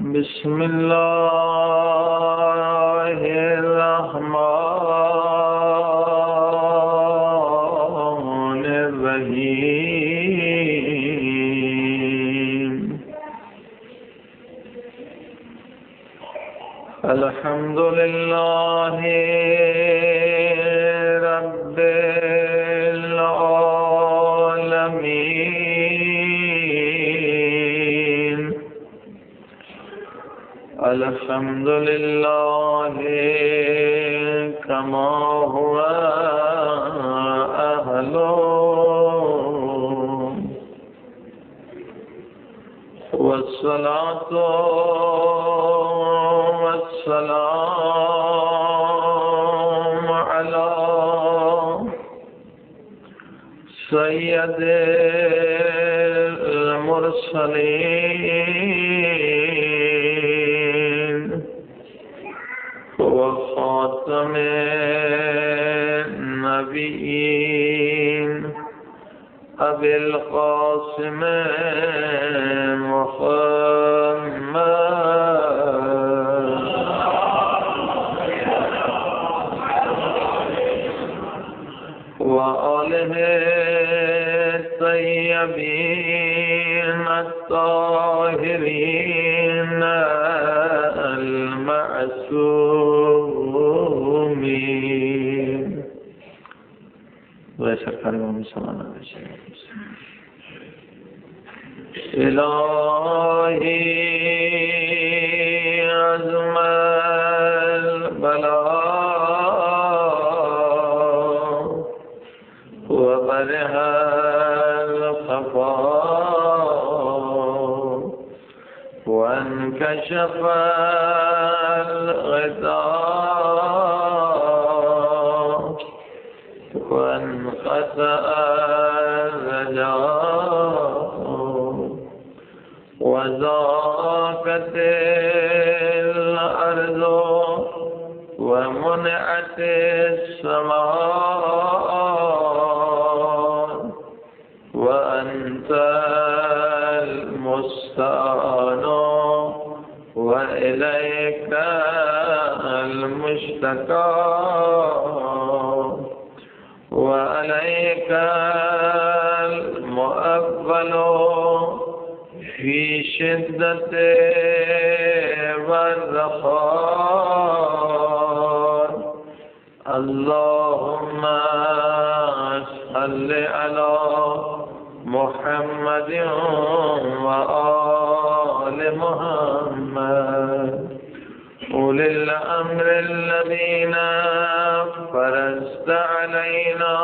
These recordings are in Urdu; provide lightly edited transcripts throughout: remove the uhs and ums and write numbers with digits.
بسم الله الرحمن الرحيم الحمد لله رب العالمين الحمد لله كما هو أهله والصلاة والسلام على سيد المرسلين وخاتم النبيين أبي القاسم محمد وآله الطيبين الطاهرين المعصومين وسرکار محمد صلی اللہ علیہ وسلم. الہی عظم البلاء وبرح الخفاء وانكشف الغطاء وانقطع الرجاء وضاقت الأرض ومنعت السماء وأنت المستعان وإليك المشتكى وعليك المؤبل في شدة والرخاء. اللهم صل على محمد وآل محمد أولي الأمر الذين فرضت علينا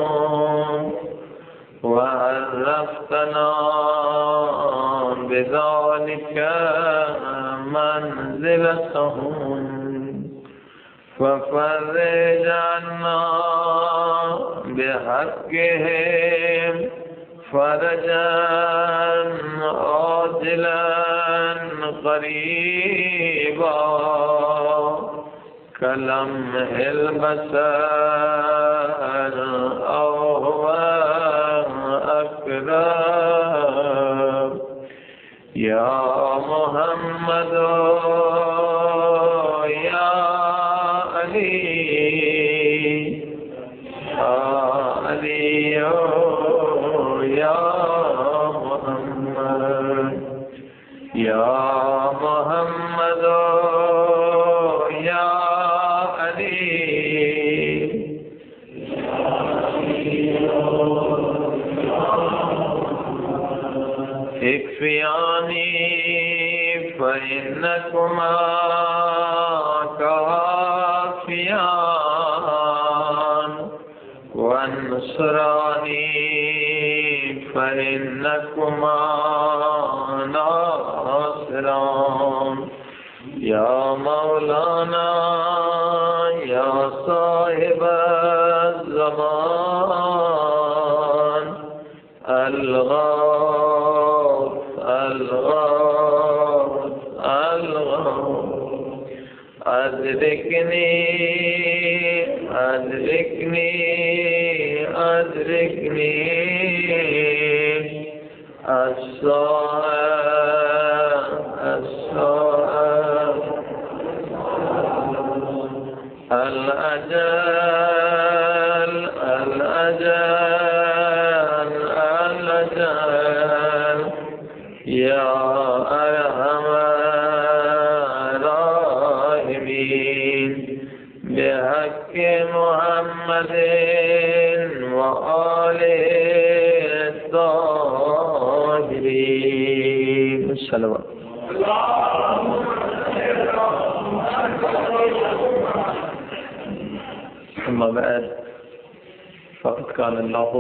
طاعتهم وعرفتنا بذلك منزلتهم ففرج عنا بحقهم فرجا عاجلا قريبا كلمح البصر أو هو أقرب. يا محمد يا علي علي يا محمد يا محمد يا علي اكفياني فإنكما كافيان وانصراني فإنكما ناصران. يا مولانا يا صاحب الزمان الغوث الغوث الغوث أدركني أدركني أدركني الأجل الأجل الأجل يا أرحم الراحمين بحق محمد وآله الطاهرين. صلوات. أما بعد فقد قال الله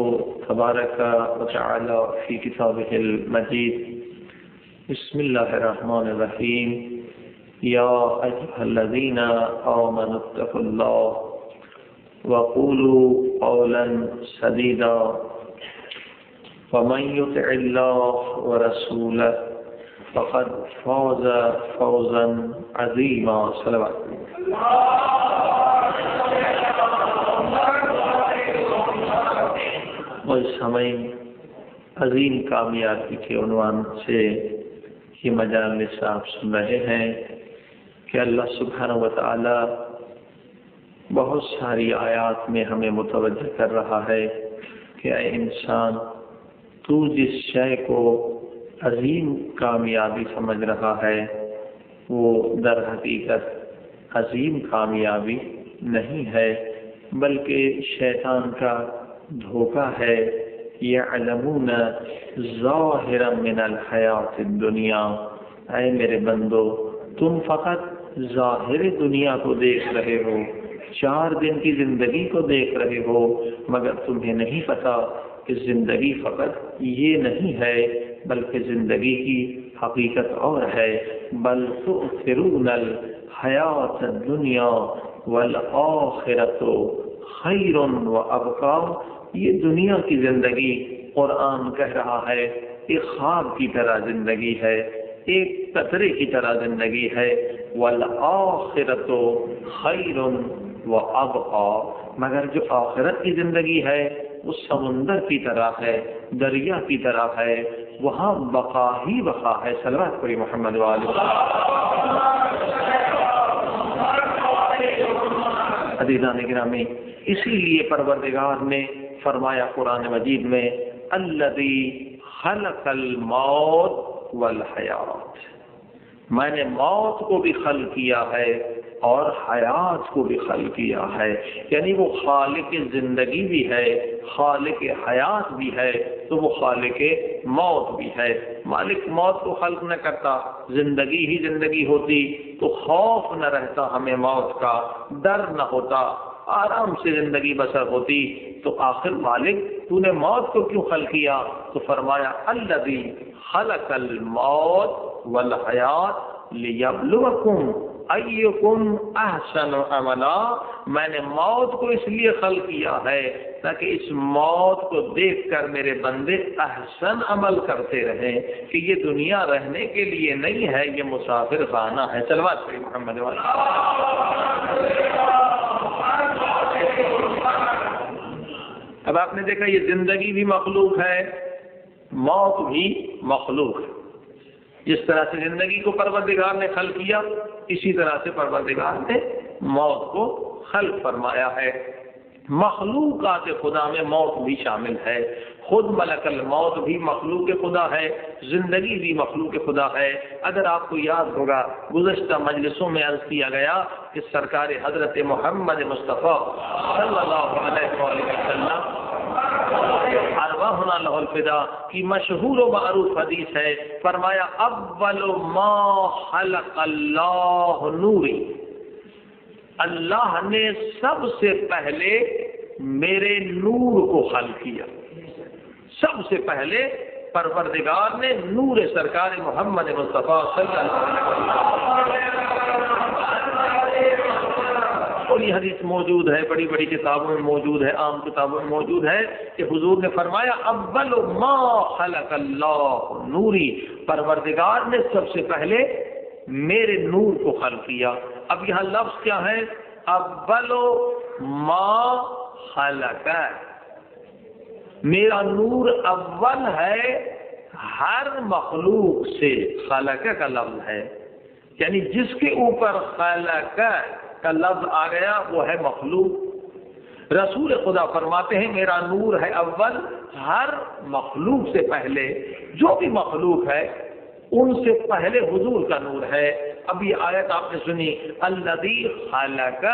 تبارك وتعالى في كتابه المجيد: بسم الله الرحمن الرحيم. يا أيها الذين آمنوا اتقوا الله وقولوا قولا سديدا ومن يطع الله ورسوله فقد فاز فوزا عظيما. صلوات. سامعین، عظیم کامیابی کے عنوان سے یہ مجالس آپ سن رہے ہیں کہ اللہ سبحانہ و تعالی بہت ساری آیات میں ہمیں متوجہ کر رہا ہے کہ اے انسان، تو جس شے کو عظیم کامیابی سمجھ رہا ہے وہ در حقیقت عظیم کامیابی نہیں ہے، بلکہ شیطان کا دھوکہ ہے۔ یعلمون ظاہرا من الحیات الدنیا، اے میرے بندو، تم فقط ظاہر دنیا کو دیکھ رہے ہو، 4 دن کی زندگی کو دیکھ رہے ہو، مگر تمہیں نہیں پتا کہ زندگی فقط یہ نہیں ہے، بلکہ زندگی کی حقیقت اور ہے۔ بل تؤثرون الحیات الدنیا والآخرۃ خیر وابقی، یہ دنیا کی زندگی قرآن کہہ رہا ہے ایک خواب کی طرح زندگی ہے، ایک قطرے کی طرح زندگی ہے۔ والآخرۃ خیر وابقی، مگر جو آخرت کی زندگی ہے وہ سمندر کی طرح ہے، دریا کی طرح ہے، وہاں بقا ہی بقا ہے۔ صلوات پڑھی محمد وآلہ۔ عزیزان گرامی، اسی لیے پروردگار نے فرمایا قرآن مجید میں: الذی خلق الموت والحیات، میں نے موت کو بھی خلق کیا ہے اور حیات کو بھی خلق کیا ہے، یعنی وہ خالق زندگی بھی ہے، خالق حیات بھی ہے، تو وہ خالق موت بھی ہے۔ مالک موت کو خلق نہ کرتا، زندگی ہی زندگی ہوتی تو خوف نہ رہتا ہمیں موت کا، ڈر نہ ہوتا، آرام سے زندگی بسر ہوتی، تو آخر مالک تو نے موت کو کیوں خلق کیا؟ تو فرمایا: الذی خلق الموت والحیات لیبلوکم ایکم احسن عملا، میں نے موت کو اس لیے خلق کیا ہے تاکہ اس موت کو دیکھ کر میرے بندے احسن عمل کرتے رہیں کہ یہ دنیا رہنے کے لیے نہیں ہے، یہ مسافر خانہ ہے۔ صلوات پڑھی محمد والا۔ اب آپ نے دیکھا یہ زندگی بھی مخلوق ہے، موت بھی مخلوق ہے۔ جس طرح سے زندگی کو پروردگار نے خلق کیا، اسی طرح سے پروردگار نے موت کو خلق فرمایا ہے۔ مخلوقات خدا میں موت بھی شامل ہے، خود ملک الموت بھی مخلوق خدا ہے، زندگی بھی مخلوق خدا ہے۔ اگر آپ کو یاد ہوگا گزشتہ مجلسوں میں عرض کیا گیا کہ سرکار حضرت محمد مصطفیٰ صلی اللہ علیہ وسلم ارواحنا لہ الفدا کی مشہور و معروف حدیث ہے، فرمایا: اول ما خلق اللہ نوری، اللہ نے سب سے پہلے میرے نور کو خلق کیا۔ سب سے پہلے پروردگار نے نور سرکار محمد مصطفیٰ صلی اللہ علیہ وسلم، اور یہ حدیث موجود ہے، بڑی بڑی کتابوں میں موجود ہے، عام کتابوں میں موجود ہے کہ حضور نے فرمایا: اول ما خلق اللہ نوری، پروردگار نے سب سے پہلے میرے نور کو خلق کیا۔ اب یہاں لفظ کیا ہے؟ اول ما خلق، میرا نور اول ہے ہر مخلوق سے خلق کا لفظ ہے، یعنی جس کے اوپر خلق کا لفظ آ گیا وہ ہے مخلوق۔ رسول خدا فرماتے ہیں میرا نور ہے اول، ہر مخلوق سے پہلے، جو بھی مخلوق ہے ان سے پہلے حضور کا نور ہے۔ اب یہ آیت آپ نے سنی، الذی خلق،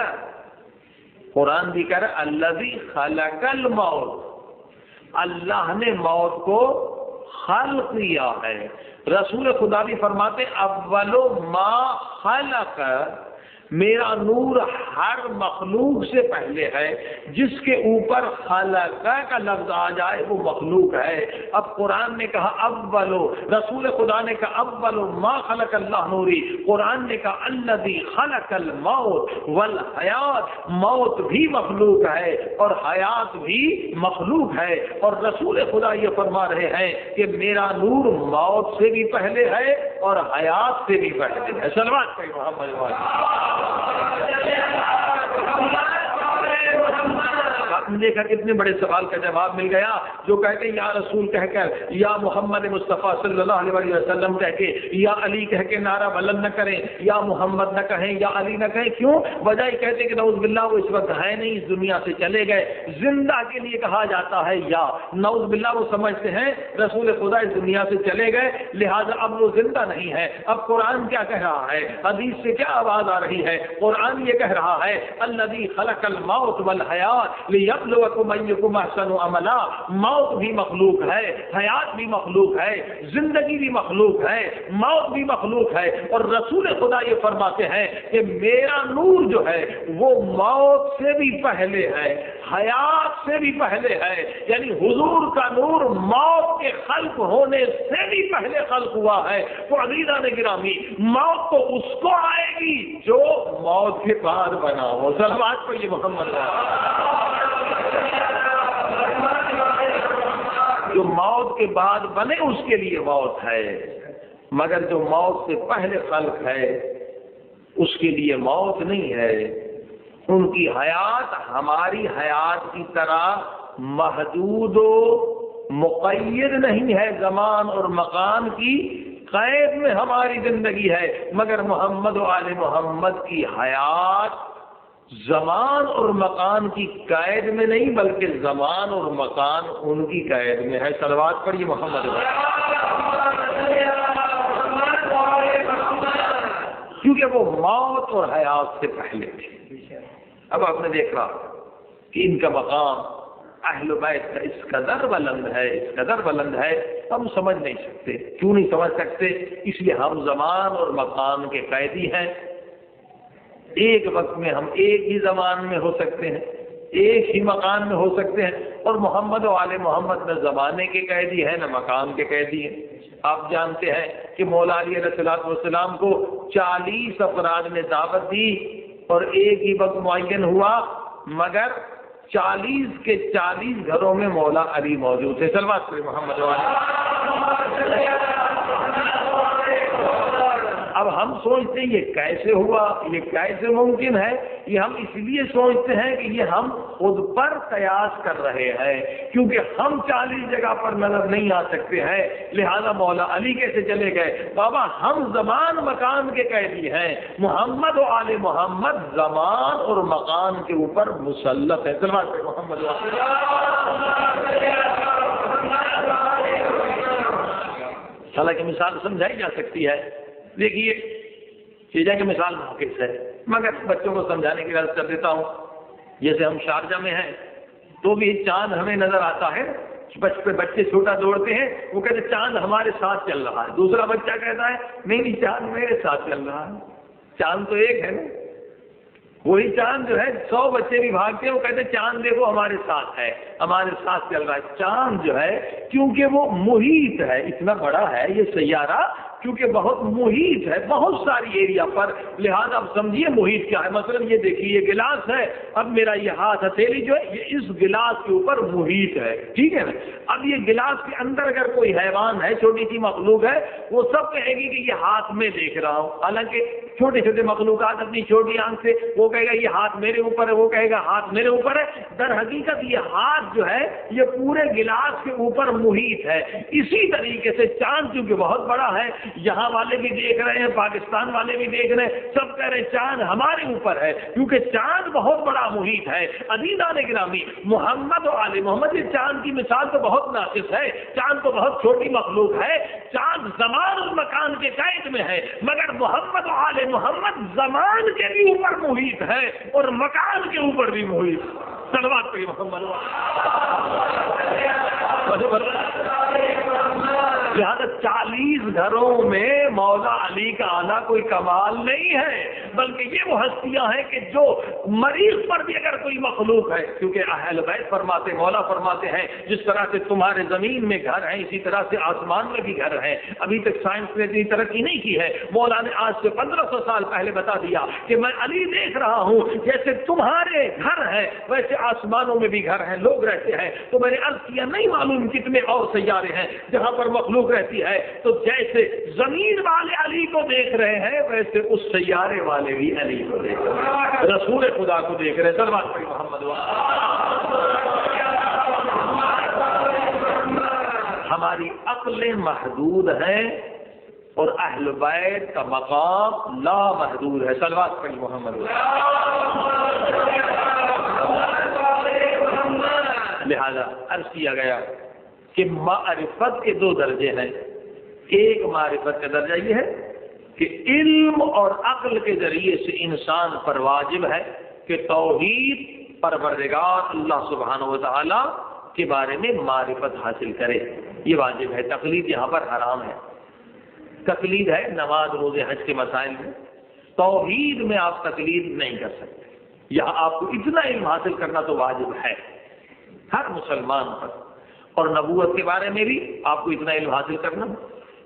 قرآن بھی کہہ رہا ہے الذی خلق الموت، اللہ نے موت کو خلق کیا ہے۔ رسول خدا بھی فرماتے اول ما خلق، میرا نور ہر مخلوق سے پہلے ہے، جس کے اوپر خلق کا لفظ آ جائے وہ مخلوق ہے۔ اب قرآن نے کہا اولو، رسول خدا نے کہا اولو ما خلق اللہ نوری، قرآن نے کہا الذی خلق الموت والحیات، موت بھی مخلوق ہے اور حیات بھی مخلوق ہے، اور رسول خدا یہ فرما رہے ہیں کہ میرا نور موت سے بھی پہلے ہے اور حیات سے بھی پہلے ہے۔ صلوات پڑھیں محمد۔ آپ نے دیکھا کتنے بڑے سوال کا جواب مل گیا۔ جو کہتے ہیں یا رسول کہہ کر، یا محمد مصطفیٰ صلی اللہ علیہ وسلم کہہ کے، یا علی کہہ کے نعرہ بلند نہ کریں، یا محمد نہ کہیں، یا علی نہ کہیں، کیوں؟ وجہ یہ کہتے کہ نعوذ باللہ وہ اس وقت ہے نہیں، اس دنیا سے چلے گئے۔ زندہ کے لیے کہا جاتا ہے یا، نعوذ باللہ وہ سمجھتے ہیں رسول خدا اس دنیا سے چلے گئے لہذا اب وہ زندہ نہیں ہے۔ اب قرآن کیا کہہ رہا ہے، حدیث سے کیا آواز آ رہی ہے؟ قرآن یہ کہہ رہا ہے الذی خلق الموت والحیات لیبلوکم ایکم احسن عملا، موت بھی مخلوق ہے، حیات بھی مخلوق ہے، زندگی بھی مخلوق ہے، موت بھی مخلوق ہے، اور رسول خدا یہ فرماتے ہیں کہ میرا نور جو ہے وہ موت سے بھی پہلے ہے، حیات سے بھی پہلے ہے، یعنی حضور کا نور موت کے خلق ہونے سے بھی پہلے خلق ہوا ہے۔ تو عزیزان گرامی، موت تو اس کو آئے گی جو موت کے بعد بنا ہو۔ صلوات کو یہ محمد جو موت کے بعد بنے اس کے لیے موت ہے، مگر جو موت سے پہلے خلق ہے اس کے لیے موت نہیں ہے۔ ان کی حیات ہماری حیات کی طرح محدود و مقید نہیں ہے، زمان اور مکان کی قید میں ہماری زندگی ہے، مگر محمد و آل محمد کی حیات زمان اور مکان کی قید میں نہیں بلکہ زمان اور مکان ان کی قید میں ہے۔ صلوات پڑھیے محمد، کیونکہ وہ موت اور حیات سے پہلے تھے۔ اب آپ نے دیکھا کہ ان کا مقام اہل بیت کا اس قدر بلند ہے، اس قدر بلند ہے، ہم سمجھ نہیں سکتے۔ کیوں نہیں سمجھ سکتے؟ اس لیے ہم زمان اور مکان کے قیدی ہیں۔ ایک وقت میں ہم ایک ہی زمان میں ہو سکتے ہیں، ایک ہی مکان میں ہو سکتے ہیں، اور محمد و آل محمد نہ زمانے کے قیدی ہیں نہ مکان کے قیدی ہیں۔ آپ جانتے ہیں کہ مولا علی علیہ السلام کو 40 افراد نے دعوت دی اور ایک ہی وقت معین ہوا، مگر 40 کے 40 گھروں میں مولا علی موجود تھے۔ صلوات پڑھیں محمد علی۔ اب ہم سوچتے ہیں یہ کیسے ہوا، یہ کیسے ممکن ہے؟ یہ ہم اس لیے سوچتے ہیں کہ یہ ہم خود پر قیاس کر رہے ہیں، کیونکہ ہم 40 جگہ پر نظر نہیں آ سکتے ہیں، لہذا مولا علی کیسے چلے گئے؟ بابا ہم زمان مکان کے قیدی ہیں، محمد و آل محمد زمان اور مکان کے اوپر مسلط ہے۔ صلوات پہ محمد حالانکہ مثال سمجھائی جا سکتی ہے۔ دیکھیے چیزیں کی مثال ناقص ہے، مگر بچوں کو سمجھانے کی غرض کر دیتا ہوں۔ جیسے ہم شارجہ میں ہیں تو بھی چاند ہمیں نظر آتا ہے، بچے چھوٹا دوڑتے ہیں، وہ کہتے ہیں چاند ہمارے ساتھ چل رہا ہے، دوسرا بچہ کہتا ہے نہیں چاند میرے ساتھ چل رہا ہے۔ چاند تو ایک ہے نا، وہی چاند جو ہے 100 بچے بھی بھاگتے ہیں، وہ کہتے ہیں چاند دیکھو ہمارے ساتھ ہے، ہمارے ساتھ چل رہا ہے۔ چاند جو ہے کیونکہ وہ محیط ہے، اتنا بڑا ہے یہ سیارہ کیونکہ بہت محیط ہے، بہت ساری ایریا پر، لہذا اب سمجھیے محیط کیا ہے. مثلا یہ دیکھیے یہ گلاس ہے، اب میرا یہ ہاتھ ہتھیلی جو ہے یہ اس گلاس کے اوپر محیط ہے، ٹھیک ہے نا. اب یہ گلاس کے اندر اگر کوئی حیوان ہے، چھوٹی سی مخلوق ہے، وہ سب کہے گی کہ یہ ہاتھ میں دیکھ رہا ہوں. حالانکہ چھوٹے چھوٹے مخلوقات اپنی چھوٹی آنکھ سے وہ کہے گا یہ ہاتھ میرے اوپر ہے، وہ کہے گا ہاتھ میرے اوپر ہے. در حقیقت یہ ہاتھ جو ہے یہ پورے گلاس کے اوپر محیط ہے. اسی طریقے سے چاند چونکہ بہت بڑا ہے، یہاں والے بھی دیکھ رہے ہیں، پاکستان والے بھی دیکھ رہے ہیں، سب کہہ رہے ہیں چاند ہمارے اوپر ہے، کیونکہ چاند بہت بڑا محیط ہے. عزیزان گرامی، محمد و آل محمد، یہ چاند کی مثال تو بہت ناقص ہے، چاند تو بہت چھوٹی مخلوق ہے. چاند زمان اور مکان کے قید میں ہے، مگر محمد و آل محمد زمان کے بھی اوپر محیط ہے اور مکان کے اوپر بھی محیط. صلوات پڑھیے محمد. لہٰذا 40 گھروں میں مولا علی کا آنا کوئی کمال نہیں ہے، بلکہ یہ وہ ہستیاں ہیں کہ جو مریض پر بھی اگر کوئی مخلوق ہے، کیونکہ اہل بیت فرماتے، مولا فرماتے ہیں جس طرح سے تمہارے زمین میں گھر ہیں اسی طرح سے آسمان میں بھی گھر ہیں. ابھی تک سائنس نے اتنی ترقی نہیں کی ہے، مولا نے آج سے 1500 سال پہلے بتا دیا کہ میں علی دیکھ رہا ہوں جیسے تمہارے گھر ہیں ویسے آسمانوں میں بھی گھر ہیں، لوگ رہتے ہیں. تو میں نے عرض کیا نہیں معلوم کتنے اور سیارے ہیں جہاں پر مخلوق رہتی ہے. تو جیسے زمین والے علی کو دیکھ رہے ہیں ویسے اس سیارے والے بھی علی کو دیکھ رہے ہیں، رسول خدا کو دیکھ رہے ہیں. صلوات پڑھیے محمد. ہماری عقلیں محدود ہیں اور اہل بیت کا مقام لا محدود ہے. صلوات پڑھیے محمد. لہذا عرض کیا گیا کہ معرفت کے 2 درجے ہیں. ایک معرفت کا درجہ یہ ہے کہ علم اور عقل کے ذریعے سے انسان پر واجب ہے کہ توحید پروردگار اللہ سبحانہ و تعالی کے بارے میں معرفت حاصل کرے. یہ واجب ہے. تقلید یہاں پر حرام ہے. تقلید ہے نماز روزے حج کے مسائل میں، توحید میں آپ تقلید نہیں کر سکتے. یہاں آپ کو اتنا علم حاصل کرنا تو واجب ہے ہر مسلمان پر. اور نبوت کے بارے میں بھی آپ کو اتنا علم حاصل کرنا،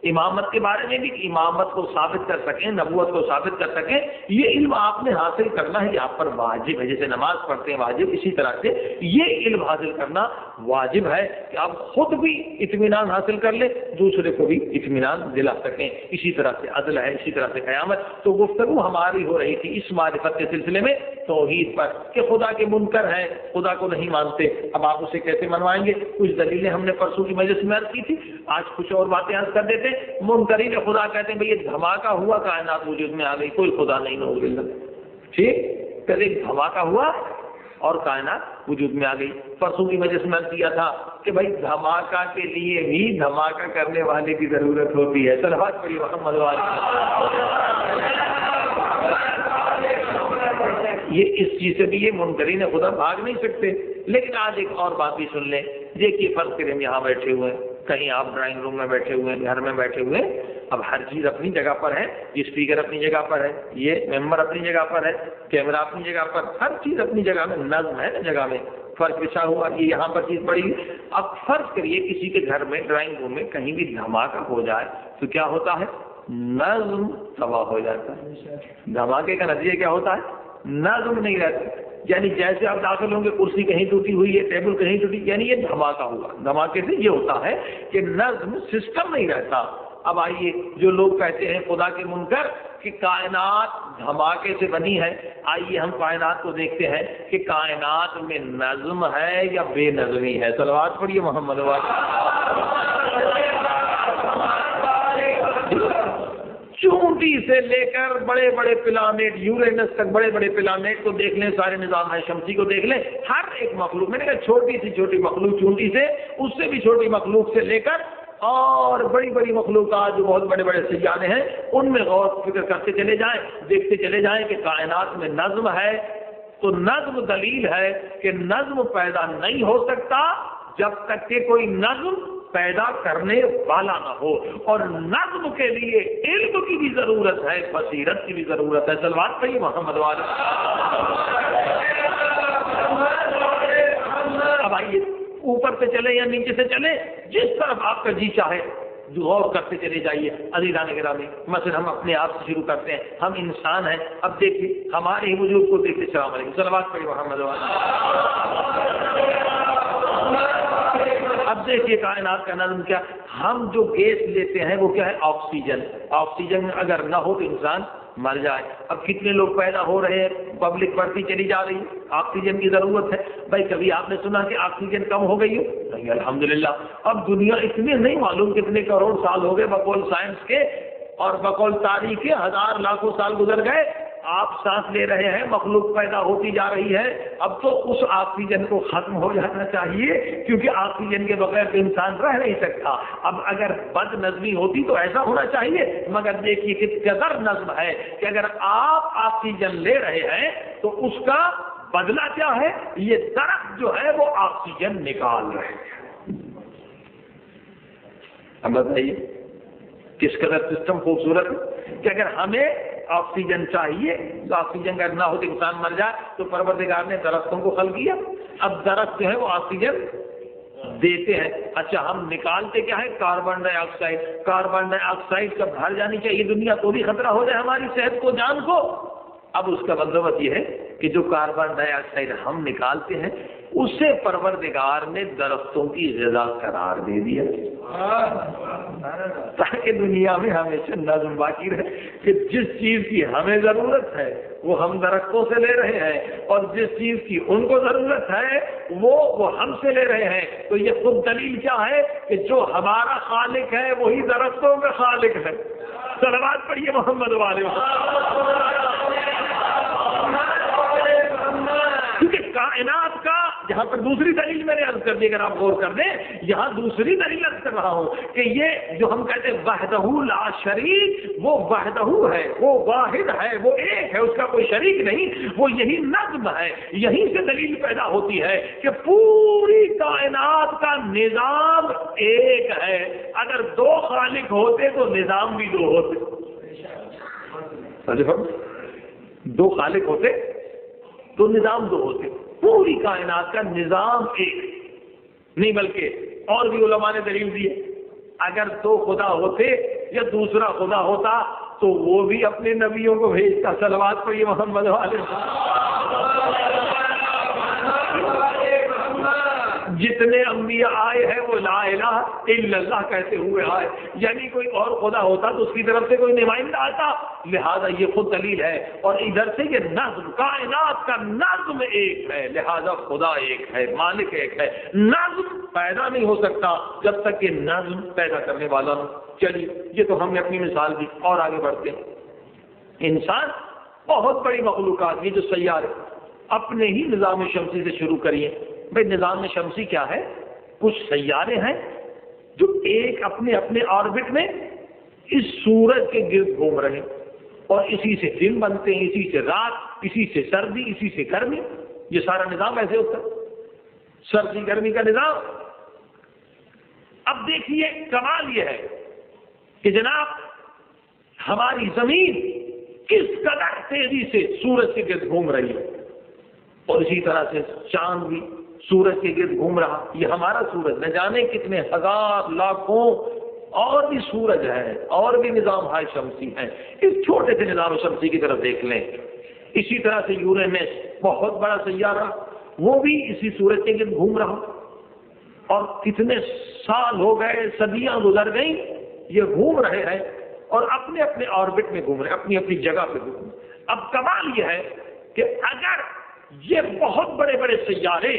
امامت کے بارے میں بھی امامت کو ثابت کر سکیں، نبوت کو ثابت کر سکیں، یہ علم آپ نے حاصل کرنا ہے، یہ آپ پر واجب ہے. جیسے نماز پڑھتے ہیں واجب، اسی طرح سے یہ علم حاصل کرنا واجب ہے کہ آپ خود بھی اطمینان حاصل کر لیں، دوسرے کو بھی اطمینان دلا سکیں. اسی طرح سے عدل ہے، اسی طرح سے قیامت. تو گفتگو ہماری ہو رہی تھی اس معرفت کے سلسلے میں توحید پر کہ خدا کے منکر ہیں، خدا کو نہیں مانتے. اب آپ اسے کیسے منوائیں گے؟ کچھ دلیلیں ہم نے پرسوں کی مجلس میں عرض کی تھی، آج کچھ اور باتیں عرض کر دیتے. منکرین خدا کہتے ہیں بھئی یہ دھماکہ ہوا کائنات وجود میں آ گئی، کوئی خدا نہیں نعوذ باللہ. ٹھیک، کہتے دھماکہ ہوا اور کائنات وجود میں آ گئی. پرسوں کی مجلس میں کیا تھا کہ بھائی دھماکہ کے لیے بھی دھماکہ کرنے والے کی ضرورت ہوتی ہے. صلوات پڑھیے محمد والے. یہ اس چیز سے بھی یہ منکرین خدا بھاگ نہیں سکتے. لیکن آج ایک اور بات بھی سن لیں. دیکھیے فرض کریں یہاں بیٹھے ہوئے ہیں، کہیں آپ ڈرائنگ روم میں بیٹھے ہوئے ہیں، گھر میں بیٹھے ہوئے ہیں. اب ہر چیز اپنی جگہ پر ہے، یہ اسپیکر اپنی جگہ پر ہے، یہ ممبر اپنی جگہ پر ہے، کیمرہ اپنی جگہ پر، ہر چیز اپنی جگہ میں، نظم ہے نا جگہ میں. فرش بچھا ہوا یہ یہاں پر چیز پڑی ہوئی. اب فرض کریے کسی کے گھر میں ڈرائنگ روم میں کہیں بھی دھماکہ ہو جائے تو کیا ہوتا ہے؟ نظم تباہ ہو جاتا ہے. دھماکے کا نتیجہ کیا ہوتا ہے؟ نظم نہیں رہتا. یعنی جیسے آپ داخل ہوں گے کرسی کہیں ٹوٹی ہوئی ہے، ٹیبل کہیں ٹوٹی، یعنی یہ دھماکہ ہوا. دھماکے سے یہ ہوتا ہے کہ نظم، سسٹم نہیں رہتا. اب آئیے جو لوگ کہتے ہیں خدا کے منکر کہ کائنات دھماکے سے بنی ہے، آئیے ہم کائنات کو دیکھتے ہیں کہ کائنات میں نظم ہے یا بے نظمی ہے. صلوات پڑھیے محمد والے. چونٹی سے لے کر بڑے بڑے پلانٹ، یورینس تک بڑے بڑے پلانٹ کو دیکھ لیں، سارے نظام شمسی کو دیکھ لیں، ہر ایک مخلوق، میں نے کہا چھوٹی سی چھوٹی مخلوق چونٹی سے، اس سے بھی چھوٹی مخلوق سے لے کر اور بڑی بڑی مخلوقات جو بہت بڑے بڑے سیارے ہیں، ان میں غور فکر کرتے چلے جائیں، دیکھتے چلے جائیں کہ کائنات میں نظم ہے. تو نظم دلیل ہے کہ نظم پیدا نہیں ہو سکتا جب تک کہ کوئی نظم پیدا کرنے والا نہ ہو. اور نظم کے لیے علم کی بھی ضرورت ہے، بصیرت کی بھی ضرورت ہے. صلوات پڑھیے محمد والے. اب آئیے اوپر سے چلے یا نیچے سے چلے، جس طرف آپ کا جی چاہے. غور کرتے چلے جائیے عزیزان گرامی. مثلا ہم اپنے آپ سے شروع کرتے ہیں. ہم انسان ہیں. اب دیکھیے ہمارے ہی وجود کو دیکھتے. السلام علیکم. صلوات پڑھیے محمد. اب دیکھیے کائنات کا نظم کیا. ہم جو گیس لیتے ہیں وہ کیا ہے؟ آکسیجن. آکسیجن اگر نہ ہو تو انسان مر جائے. اب کتنے لوگ پیدا ہو رہے ہیں, پبلک بڑھتی چلی جا رہی ہے, آکسیجن کی ضرورت ہے. بھائی کبھی آپ نے سنا کہ آکسیجن کم ہو گئی ہو؟ نہیں الحمدللہ. اب دنیا اتنے نہیں معلوم کتنے کروڑ سال ہو گئے بقول سائنس کے اور بقول تاریخ کے, ہزار لاکھوں سال گزر گئے. آپ سانس لے رہے ہیں, مخلوق پیدا ہوتی جا رہی ہے. اب تو اس آکسیجن کو ختم ہو جانا چاہیے کیونکہ آکسیجن کے بغیر تو انسان رہ نہیں سکتا. اب اگر بد نظمی ہوتی تو ایسا ہونا چاہیے, مگر دیکھیے کس قدر نظم ہے کہ اگر آپ آکسیجن لے رہے ہیں تو اس کا بدلہ کیا ہے؟ یہ درخت جو ہے وہ آکسیجن نکال رہے ہیں. اب بتائیے کس قدر سسٹم خوبصورت ہے کہ اگر ہمیں آکسیجن چاہیے تو آکسیجن کا نہ ہو تو انسان مر جائے. تو پروردگار نے درختوں کو خلق کیا. اب درخت جو ہے وہ آکسیجن دیتے ہیں. اچھا ہم نکالتے کیا ہے؟ کاربن ڈائی آکسائڈ. کاربن ڈائی آکسائڈ کا بھر جانی چاہیے دنیا کو بھی خطرہ ہو جائے ہماری صحت کو, جان کو. اب اس کا بندوبست یہ ہے کہ جو کاربن ڈائی آکسائڈ ہم نکالتے ہیں اسے پروردگار نے درختوں کی غذا قرار دے دیا تاکہ دنیا میں ہمیشہ نظم باقی رہے کہ جس چیز کی ہمیں ضرورت ہے وہ ہم درختوں سے لے رہے ہیں اور جس چیز کی ان کو ضرورت ہے وہ ہم سے لے رہے ہیں. تو یہ خود دلیل کیا ہے کہ جو ہمارا خالق ہے وہی درختوں کا خالق ہے. صلوات پڑھیے محمد والے. کیونکہ کائنات کا جہاں پر دوسری دلیل میں نے عرض کر دی, اگر آپ غور کر دیں یہاں دوسری دلیل عرض کر رہا ہوں کہ یہ جو ہم کہتے ہیں وحدہ لا شریک, وہ وحدہ ہے, وہ واحد ہے, وہ ایک ہے, اس کا کوئی شریک نہیں. وہ یہی نظم ہے. یہیں سے دلیل پیدا ہوتی ہے کہ پوری کائنات کا نظام ایک ہے. اگر دو خالق ہوتے تو نظام بھی دو ہوتے. دو خالق ہوتے تو نظام دو ہوتے. پوری کائنات کا نظام ایک نہیں, بلکہ اور بھی علماء نے دلیل دی ہے اگر دو خدا ہوتے یا دوسرا خدا ہوتا تو وہ بھی اپنے نبیوں کو بھیجتا. صلوات پر یہ محمد علیہ. جتنے انبیاء آئے ہیں وہ لا الہ الا اللہ کہتے ہوئے آئے, یعنی کوئی اور خدا ہوتا تو اس کی طرف سے کوئی نمائندہ آتا. لہذا یہ خود دلیل ہے. اور ادھر سے یہ نظم, کائنات کا نظم ایک ہے, لہذا خدا ایک ہے, مالک ایک ہے. نظم پیدا نہیں ہو سکتا جب تک کہ نظم پیدا کرنے والا ہو. چلیے یہ تو ہم نے اپنی مثال دی, اور آگے بڑھتے ہیں. انسان بہت بڑی مخلوقات, یہ جو سیارے اپنے ہی نظام شمسی سے شروع کریے. بھائی نظام شمسی کیا ہے؟ کچھ سیارے ہیں جو ایک اپنے اپنے آربٹ میں اس سورج کے گرد گھوم رہے ہیں اور اسی سے دن بنتے ہیں, اسی سے رات, اسی سے سردی, اسی سے گرمی. یہ سارا نظام ایسے ہوتا ہے, سردی گرمی کا نظام. اب دیکھیے کمال یہ ہے کہ جناب ہماری زمین کس قدر تیزی سے سورج کے گرد گھوم رہی ہے اور اسی طرح سے چاند بھی سورج کے گرد گھوم رہا. یہ ہمارا سورج نہ جانے کتنے ہزار لاکھوں اور بھی سورج ہیں اور بھی نظام ہائے شمسی ہیں. اس چھوٹے سے نظام شمسی کی طرف دیکھ لیں. اسی طرح سے یورینس بہت بڑا سیارہ, وہ بھی اسی سورج کے گرد گھوم رہا اور کتنے سال ہو گئے, صدیاں گزر گئیں, یہ گھوم رہے ہیں اور اپنے اپنے آربٹ میں گھوم رہے ہیں, اپنی اپنی جگہ پہ گھوم رہے ہیں. اب کمال یہ ہے کہ اگر یہ بہت بڑے بڑے سیارے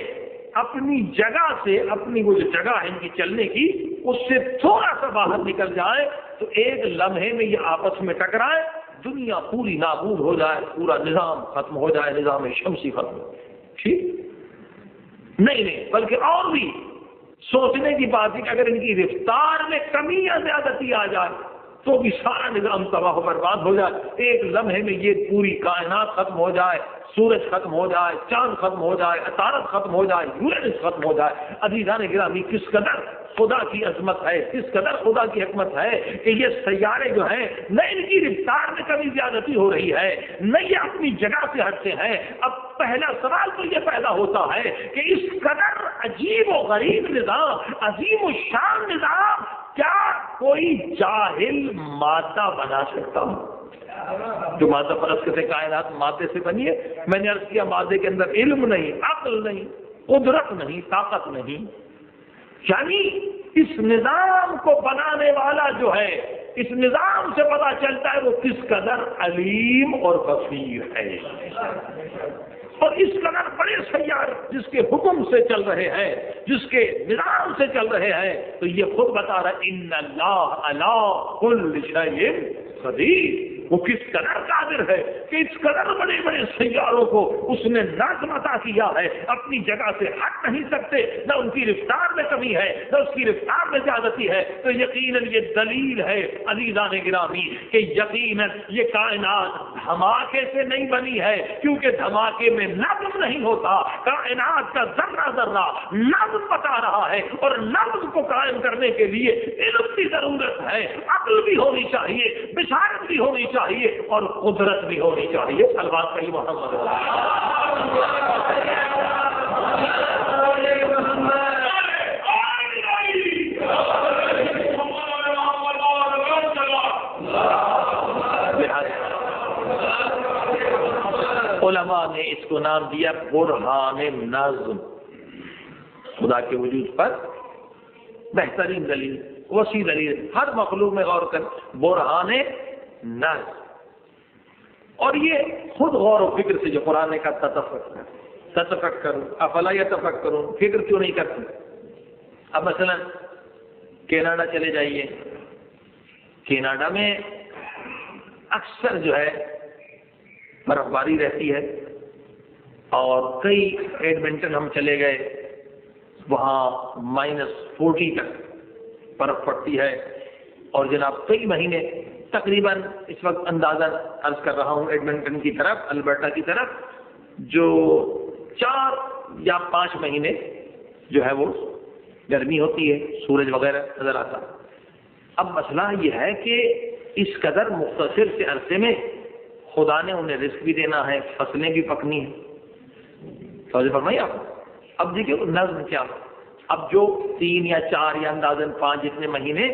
اپنی جگہ سے, اپنی وہ جو جگہ ہے ان کی چلنے کی, اس سے تھوڑا سا باہر نکل جائے تو ایک لمحے میں یہ آپس میں ٹکرائے, دنیا پوری نابود ہو جائے, پورا نظام ختم ہو جائے, نظام شمسی ختم ہو جائے. ٹھیک نہیں, بلکہ اور بھی سوچنے کی بات ہے کہ اگر ان کی رفتار میں کمی یا زیادتی آ جائے تو بھی سارا نظام تباہ و برباد ہو جائے. ایک لمحے میں یہ پوری کائنات ختم ہو جائے, سورج ختم ہو جائے, چاند ختم ہو جائے, عطارد ختم ہو جائے, یورینس ختم ہو جائے. عزیزان گرامی کس قدر خدا کی عظمت ہے, کس قدر خدا کی حکمت ہے کہ یہ سیارے جو ہیں نہ ان کی رفتار میں کمی زیادتی ہو رہی ہے, نہ یہ اپنی جگہ سے ہٹتے ہیں. اب پہلا سوال تو یہ پیدا ہوتا ہے کہ اس قدر عجیب و غریب نظام, عظیم و شان نظام, کیا کوئی جاہل مادہ بنا سکتا ہوں؟ جو مادہ پرست کہتے ہیں کائنات مادے سے بنی ہے، میں نے عرض کیا مادے کے اندر علم نہیں، عقل نہیں، قدرت نہیں، طاقت نہیں. یعنی اس نظام کو بنانے والا جو ہے، اس نظام سے پتا چلتا ہے وہ کس قدر علیم اور بصیر ہے، اور اس قدر بڑے سیارے جس کے حکم سے چل رہے ہیں، جس کے نظام سے چل رہے ہیں. تو یہ خود بتا رہا ہے ان اللہ علی کل شیء قدیر، وہ کس قدر قادر ہے کہ اس قدر بڑے بڑے سیاروں کو اس نے نظم عطا کیا ہے، اپنی جگہ سے ہٹ نہیں سکتے، نہ ان کی رفتار میں کمی ہے نہ اس کی رفتار میں زیادتی ہے. تو یقیناً یہ دلیل ہے عزیزان گرامی کہ یقیناً یہ کائنات دھماکے سے نہیں بنی ہے، کیونکہ دھماکے میں نظم نہیں ہوتا. کائنات کا ذرہ ذرہ نظم بتا رہا ہے، اور نظم کو قائم کرنے کے لیے علم کی ضرورت ہے، عقل بھی ہونی چاہیے، بشارت بھی ہونی چاہیے، اور قدرت بھی ہونی چاہیے. البات کہی محمد علماء نے اس کو نام دیا برہان نظم. خدا کے وجود پر بہترین دلیل، وسیع دلیل، ہر مخلوق میں غور کر، برہان نظم. اور یہ خود غور و فکر سے جو قرآن نے کہا تتفکر افلا یتفکرون، فکر کیوں نہیں کرتے؟ اب مثلا کینیڈا چلے جائیے، کینیڈا میں اکثر جو ہے برف باری رہتی ہے، اور کئی ایڈمنٹن ہم چلے گئے وہاں -40 تک برف پڑتی ہے، اور جناب کئی مہینے تقریباً اس وقت اندازہ عرض کر رہا ہوں ایڈمنٹن کی طرف، البرٹا کی طرف، جو 4 یا 5 مہینے جو ہے وہ گرمی ہوتی ہے، سورج وغیرہ نظر آتا. اب مسئلہ یہ ہے کہ اس قدر مختصر سے عرصے میں خدا نے انہیں رزق بھی دینا ہے، فصلیں بھی پکنی ہیں. توجہ فرمائیے آپ. اب دیکھیے نظم کیا، اب جو 3 یا 4 یا اندازاً 5 جتنے مہینے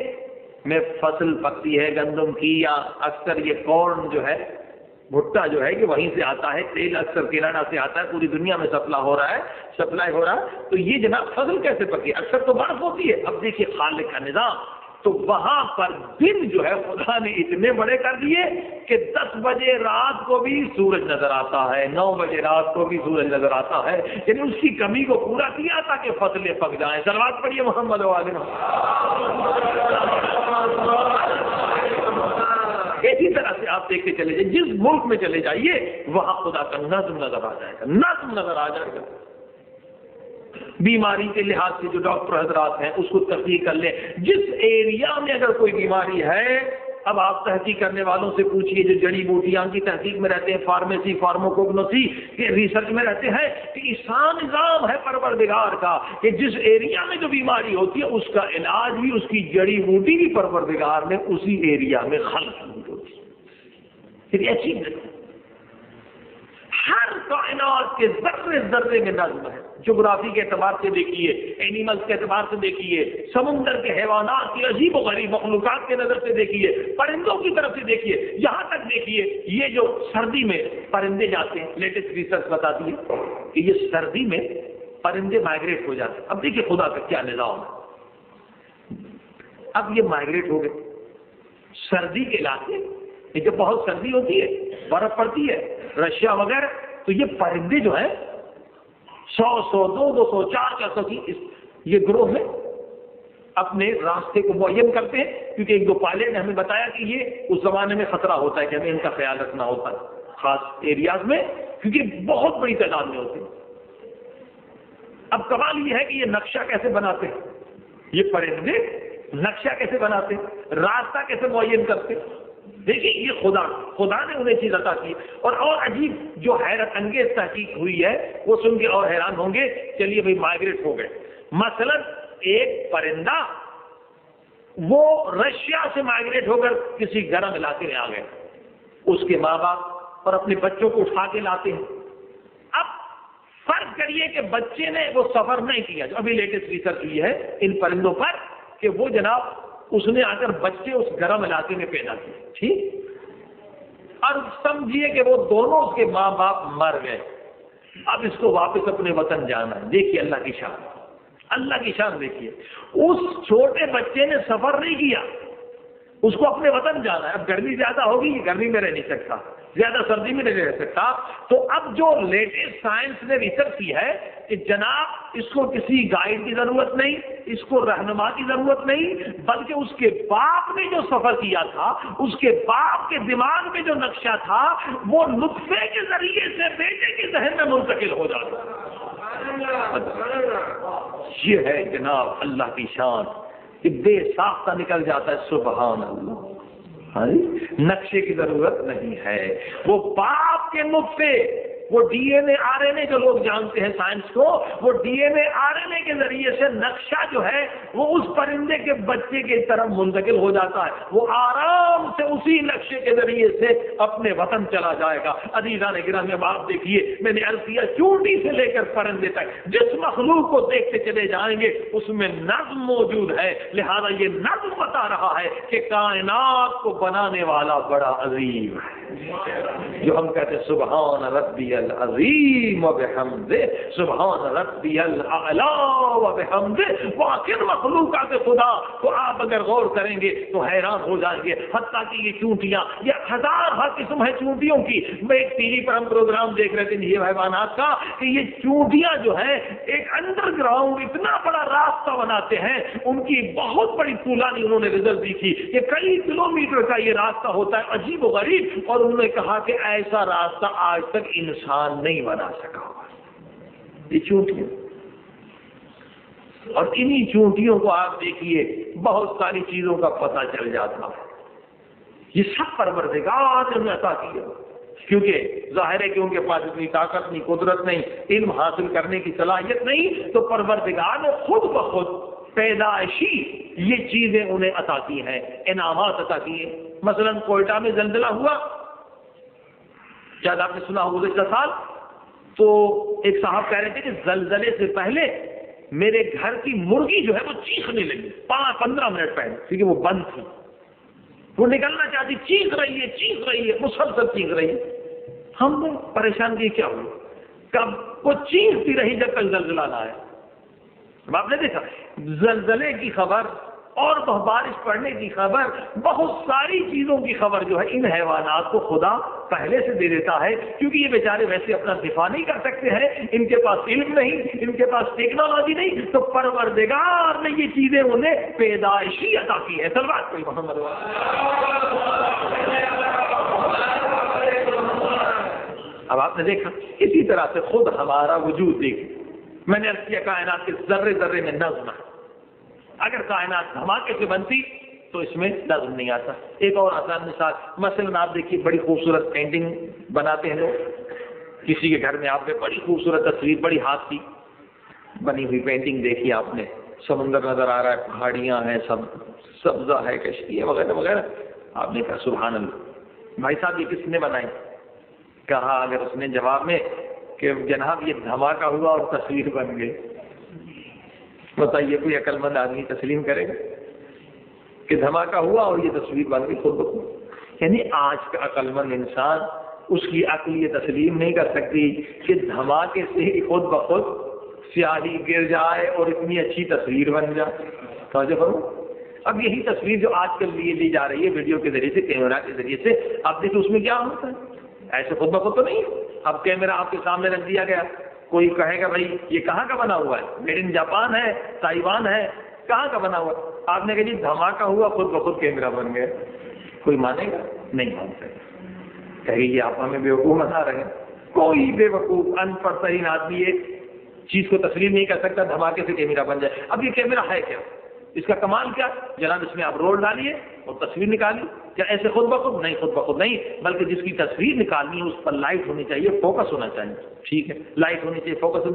میں فصل پکتی ہے گندم کی، یا اکثر یہ کارن جو ہے، بھٹا جو ہے کہ وہیں سے آتا ہے، تیل اکثر کینیڈا سے آتا ہے، پوری دنیا میں سپلائی ہو رہا ہے. تو یہ جناب فصل کیسے پکی؟ اکثر تو برف ہوتی ہے. اب دیکھیے خالق کا نظام، تو وہاں پر دن جو ہے خدا نے اتنے بڑے کر دیے کہ 10 بجے رات کو بھی سورج نظر آتا ہے، 9 بجے رات کو بھی سورج نظر آتا ہے. یعنی اس کی کمی کو پورا کیا تاکہ فصلیں پک جائیں. صلوات پڑھیے محمد والے. اسی طرح سے آپ دیکھتے چلے جائیں، جس ملک میں چلے جائیے وہاں خدا کا نظم نظر آ جائے گا، نظم نظر آ جائے گا. بیماری کے لحاظ سے جو ڈاکٹر حضرات ہیں اس کو تحقیق کر لیں، جس ایریا میں اگر کوئی بیماری ہے. اب آپ تحقیق کرنے والوں سے پوچھئے جو جڑی بوٹیاں کی تحقیق میں رہتے ہیں، فارمیسی فارموکوگنوسی کے ریسرچ میں رہتے ہیں، کہ ایسا نظام ہے پروردگار کا کہ جس ایریا میں جو بیماری ہوتی ہے اس کا علاج بھی، اس کی جڑی بوٹی بھی پروردگار نے اسی ایریا میں خلق کی ہوتی ہے. پھر ایسی ہر کائنات کے ذرے ذرے میں نظم ہے. جغرافی کے اعتبار سے دیکھیے، اینیملز کے اعتبار سے دیکھیے، سمندر کے حیوانات کی عجیب و غریب مخلوقات کے نظر سے دیکھیے، پرندوں کی طرف سے دیکھیے، یہاں تک دیکھیے یہ جو سردی میں پرندے جاتے ہیں. لیٹسٹ ریسرچ بتاتی ہے کہ یہ سردی میں پرندے مائگریٹ ہو جاتے ہیں. اب دیکھیے خدا کا کیا نظام ہے. اب یہ مائگریٹ ہو گئے سردی کے علاقے، جب بہت سردی ہوتی ہے، برف پڑتی ہے، رشیا وغیرہ، تو یہ پرندے جو ہیں 100 200 400 کی یہ گروہ میں اپنے راستے کو معین کرتے ہیں. کیونکہ ایک دو پائلٹ نے ہمیں بتایا کہ یہ اس زمانے میں خطرہ ہوتا ہے کہ ہمیں ان کا خیال رکھنا ہوتا ہے خاص ایریاز میں، کیونکہ بہت بڑی تعداد میں ہوتے ہیں. اب کمال یہ ہے کہ یہ نقشہ کیسے بناتے ہیں، یہ پرندے نقشہ کیسے بناتے ہیں، راستہ کیسے معین کرتے ہیں. دیکھیے یہ خدا نے انہیں چیز عطا کی. اور عجیب جو حیرت انگیز تحقیق ہوئی ہے وہ سن کے اور حیران ہوں گے. چلیے بھائی مائگریٹ ہو گئے، مثلا ایک پرندہ وہ رشیا سے مائگریٹ ہو کر کسی گرم علاقے میں آ گئے، اس کے ماں باپ اور اپنے بچوں کو اٹھا کے لاتے ہیں. اب فرض کریے کہ بچے نے وہ سفر نہیں کیا، جو ابھی لیٹسٹ ریسرچ ہوئی ہے ان پرندوں پر، کہ وہ جناب اس نے آ کر بچے اس گرم علاقے میں پیدا کیے، ٹھیک، اور سمجھیے کہ وہ دونوں اس کے ماں باپ مر گئے، اب اس کو واپس اپنے وطن جانا ہے۔ دیکھیے اللہ کی شان، اللہ کی شان دیکھیے، اس چھوٹے بچے نے سفر نہیں کیا، اس کو اپنے وطن جانا ہے۔ اب گرمی زیادہ ہوگی، یہ گرمی میں رہ نہیں سکتا، زیادہ سردی میں نہیں رہ سکتا، تو اب جو لیٹسٹ سائنس نے ریسرچ کی ہے کہ جناب اس کو کسی گائیڈ کی ضرورت نہیں، اس کو رہنما کی ضرورت نہیں، بلکہ اس کے باپ نے جو سفر کیا تھا، اس کے باپ کے دماغ میں جو نقشہ تھا، وہ نطفے کے ذریعے سے بیٹے کے ذہن میں منتقل ہو جاتا ہے۔ یہ ہے جناب اللہ کی شان کہ بے ساختہ نکل جاتا ہے، سبحان اللہ، نقشے کی ضرورت نہیں ہے۔ وہ باپ کے نطفے، وہ D N A R N A جو لوگ جانتے ہیں سائنس کو، وہ D N A R N A کے ذریعے سے نقشہ جو ہے وہ اس پرندے کے بچے کی طرف منتقل ہو جاتا ہے، وہ آرام سے اسی نقشے کے ذریعے سے اپنے وطن چلا جائے گا۔ عزیزان گرامی آپ دیکھیے، میں نے عرض کیا چونٹی سے لے کر پرندے تک جس مخلوق کو دیکھتے چلے جائیں گے اس میں نظم موجود ہے، لہذا یہ نظم بتا رہا ہے کہ کائنات کو بنانے والا بڑا عظیم ہے، جو ہم کہتے ہیں سبحان ربی العظیم و بحمدہ، سبحان ربی الاعلی و بحمدہ۔ واقعی مخلوقات خدا تو آپ اگر غور کریں گے تو حیران ہو جائیں گے، حتیٰ کہ یہ چونٹیاں، یہ ہزار قسم ہے چونٹیوں کی۔ میں ایک ٹی وی پر ہم پروگرام دیکھ رہے تھے یہ حیوانات کا کہ یہ چونٹیاں جو ہیں ایک انڈر گراؤنڈ اتنا بڑا راستہ بناتے ہیں، ان کی بہت بڑی طولانی انہوں نے رزلٹ دی تھی کہ کئی کلومیٹر کا یہ راستہ ہوتا ہے، عجیب و غریب، اور انہوں نے کہا کہ ایسا راستہ آج تک انسان نہیں بنا سکا۔ یہ چونٹیاں، اور انہی چونٹیوں کو آپ دیکھیے بہت ساری چیزوں کا پتہ چل جاتا ہے۔ یہ سب پروردگار نے عطا کیا، کیونکہ ظاہر ہے کہ ان کے پاس اتنی طاقت نہیں، قدرت نہیں، علم حاصل کرنے کی صلاحیت نہیں، تو پروردگار نے خود بخود پیدائشی یہ چیزیں انہیں عطا کی ہیں، انعامات عطا کیے۔ مثلا کوئٹہ میں زلزلہ ہوا، شاید آپ نے سنا ہوگا گزشتہ سال، تو ایک صاحب کہہ رہے تھے کہ زلزلے سے پہلے میرے گھر کی مرغی جو ہے وہ چیخنے لگی 15 منٹ پہلے، کیونکہ وہ بند تھی، وہ نکلنا چاہتی، چیخ رہی ہے مسلسل چیخ رہی ہے۔ ہم نے پریشان کی کیا ہوئی، کب وہ چیختی رہی جب تک زلزلہ نہ آیا۔ اب آپ نے دیکھا زلزلے کی خبر اور بارش پڑنے کی خبر، بہت ساری چیزوں کی خبر جو ہے ان حیوانات کو خدا پہلے سے دے دیتا ہے، کیونکہ یہ بیچارے ویسے اپنا دفاع نہیں کر سکتے ہیں، ان کے پاس علم نہیں، ان کے پاس ٹیکنالوجی نہیں، تو پروردگار نے یہ چیزیں انہیں پیدائشی عطا کی ہے۔ صلوات کوئی محمد۔ اب آپ نے دیکھا اسی طرح سے خود ہمارا وجود دیکھ، میں نے عرض کیا کائنات کے ذرے ذرے میں نظم ہے، اگر کائنات دھماکے سے بنتی تو اس میں نظم نہیں آتا۔ ایک اور آسان مثال، مثلا آپ دیکھیے بڑی خوبصورت پینٹنگ بناتے ہیں لوگ، کسی کے گھر میں آپ نے بڑی خوبصورت تصویر، بڑی ہاتھ کی بنی ہوئی پینٹنگ دیکھی آپ نے، سمندر نظر آ رہا ہے، پہاڑیاں ہیں، سب سبزہ ہے، کشتی وغیرہ وغیرہ، آپ نے کہا سبحان اللہ، بھائی صاحب یہ کس نے بنائی؟ کہا اگر اس نے جواب میں کہ جناب یہ دھماکہ ہوا اور تصویر بن گئی، بتائیے کوئی عقل مند آدمی تسلیم کرے گا کہ دھماکہ ہوا اور یہ تصویر بن گئی خود بخود؟ یعنی آج کا عقل مند انسان، اس کی عقل یہ تسلیم نہیں کر سکتی کہ دھماکے سے ہی خود بخود سیاہی گر جائے اور اتنی اچھی تصویر بن جائے۔ سمجھے فرمو؟ اب یہی تصویر جو آج کل لی جا رہی ہے ویڈیو کے ذریعے سے، کیمرہ کے ذریعے سے، اب دیکھیں اس میں کیا ہوتا ہے، ایسے خود بخود تو نہیں، اب کیمرہ آپ کے سامنے رکھ دیا گیا، کوئی کہے گا بھائی یہ کہاں کا بنا ہوا ہے، میڈ ان جاپان ہے، تائیوان ہے، کہاں کا بنا ہوا؟ آپ نے کہا جی دھماکہ ہوا خود بخود کیمرہ بن گیا، کوئی مانے گا؟ نہیں مان سکتا، کہے یہ آپ ہمیں بیوقوف بنا رہے ہیں۔ کوئی بے وقوف ان پڑھ ترین آدمی ایک چیز کو تسلیم نہیں کر سکتا دھماکے سے کیمرہ بن جائے۔ اب یہ کیمرہ ہے کیا، اس کا کمال کیا؟ جناب اس میں آپ رول ڈالیے اور تصویر نکالی، کیا ایسے خود بخود؟ نہیں، خود بخود نہیں، بلکہ جس کی تصویر نکالنی ہے اس پر لائٹ ہونی چاہیے، فوکس ہونا چاہیے، ٹھیک ہے، لائٹ ہونی چاہیے، فوکس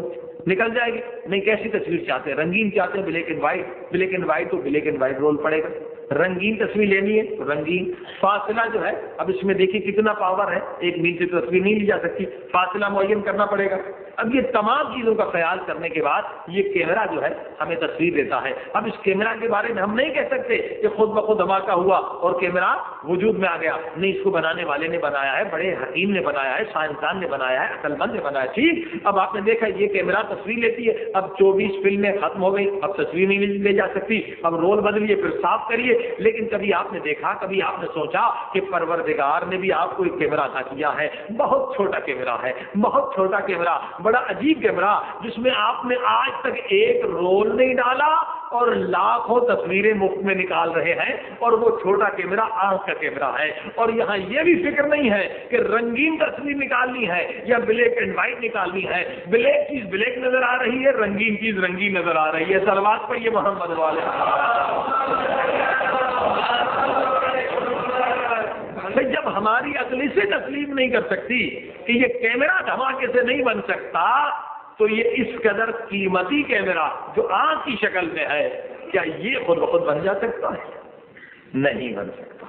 نکل جائے گی. نہیں، کیسی تصویر چاہتے ہیں؟ رنگین چاہتے ہیں، black and white? Black and white تو بلیک اینڈ وائٹ رول پڑے گا. رنگین تصویر لینی ہے تو رنگین. فاصلہ جو ہے اب اس میں دیکھیے کتنا پاور ہے، 1 میل سے تصویر نہیں لی جا سکتی، فاصلہ معین کرنا پڑے گا. اب یہ تمام چیزوں کا خیال کرنے کے بعد یہ کیمرہ جو ہے ہمیں تصویر دیتا ہے. اب اس کیمرہ کے بارے میں ہم نہیں کہہ سکتے کہ خود بخود دھماکہ ہوا اور کیمرہ وجود میں آ گیا. نہیں، اس کو بنانے والے نے بنایا ہے، بڑے حکیم نے بنایا ہے، سائنسدان نے بنایا ہے، عقل مند نے بنایا. ٹھیک، اب آپ نے دیکھا یہ کیمرہ تصویر لیتی ہے. اب 24 فلمیں ختم ہو گئی، اب تصویر نہیں لے جا سکتی، اب رول بدلیے، پھر صاف کریے. لیکن کبھی آپ نے دیکھا، کبھی آپ نے سوچا کہ پروردگار نے بھی آپ کو ایک کیمرہ عطا کیا ہے، بہت چھوٹا کیمرہ ہے، بہت چھوٹا کیمرہ، بڑا عجیب کیمرہ، جس میں آپ نے آج تک ایک رول نہیں ڈالا اور لاکھوں تصویریں مفت میں نکال رہے ہیں. اور وہ چھوٹا کیمرہ آنکھ کا کیمرہ ہے. اور یہاں یہ بھی فکر نہیں ہے کہ رنگین تصویر نکالنی ہے یا بلیک اینڈ وائٹ نکالنی ہے. بلیک چیز بلیک نظر آ رہی ہے، رنگین چیز رنگین نظر آ رہی ہے. صلوات پڑھیے محمد والے. جب ہماری عقل سے تسلیم نہیں کر سکتی کہ یہ کیمرہ دھماکے سے نہیں بن سکتا، تو یہ اس قدر قیمتی کیمرہ جو آنکھ کی شکل میں ہے، کیا یہ خود بخود بن جا سکتا ہے؟ نہیں بن سکتا.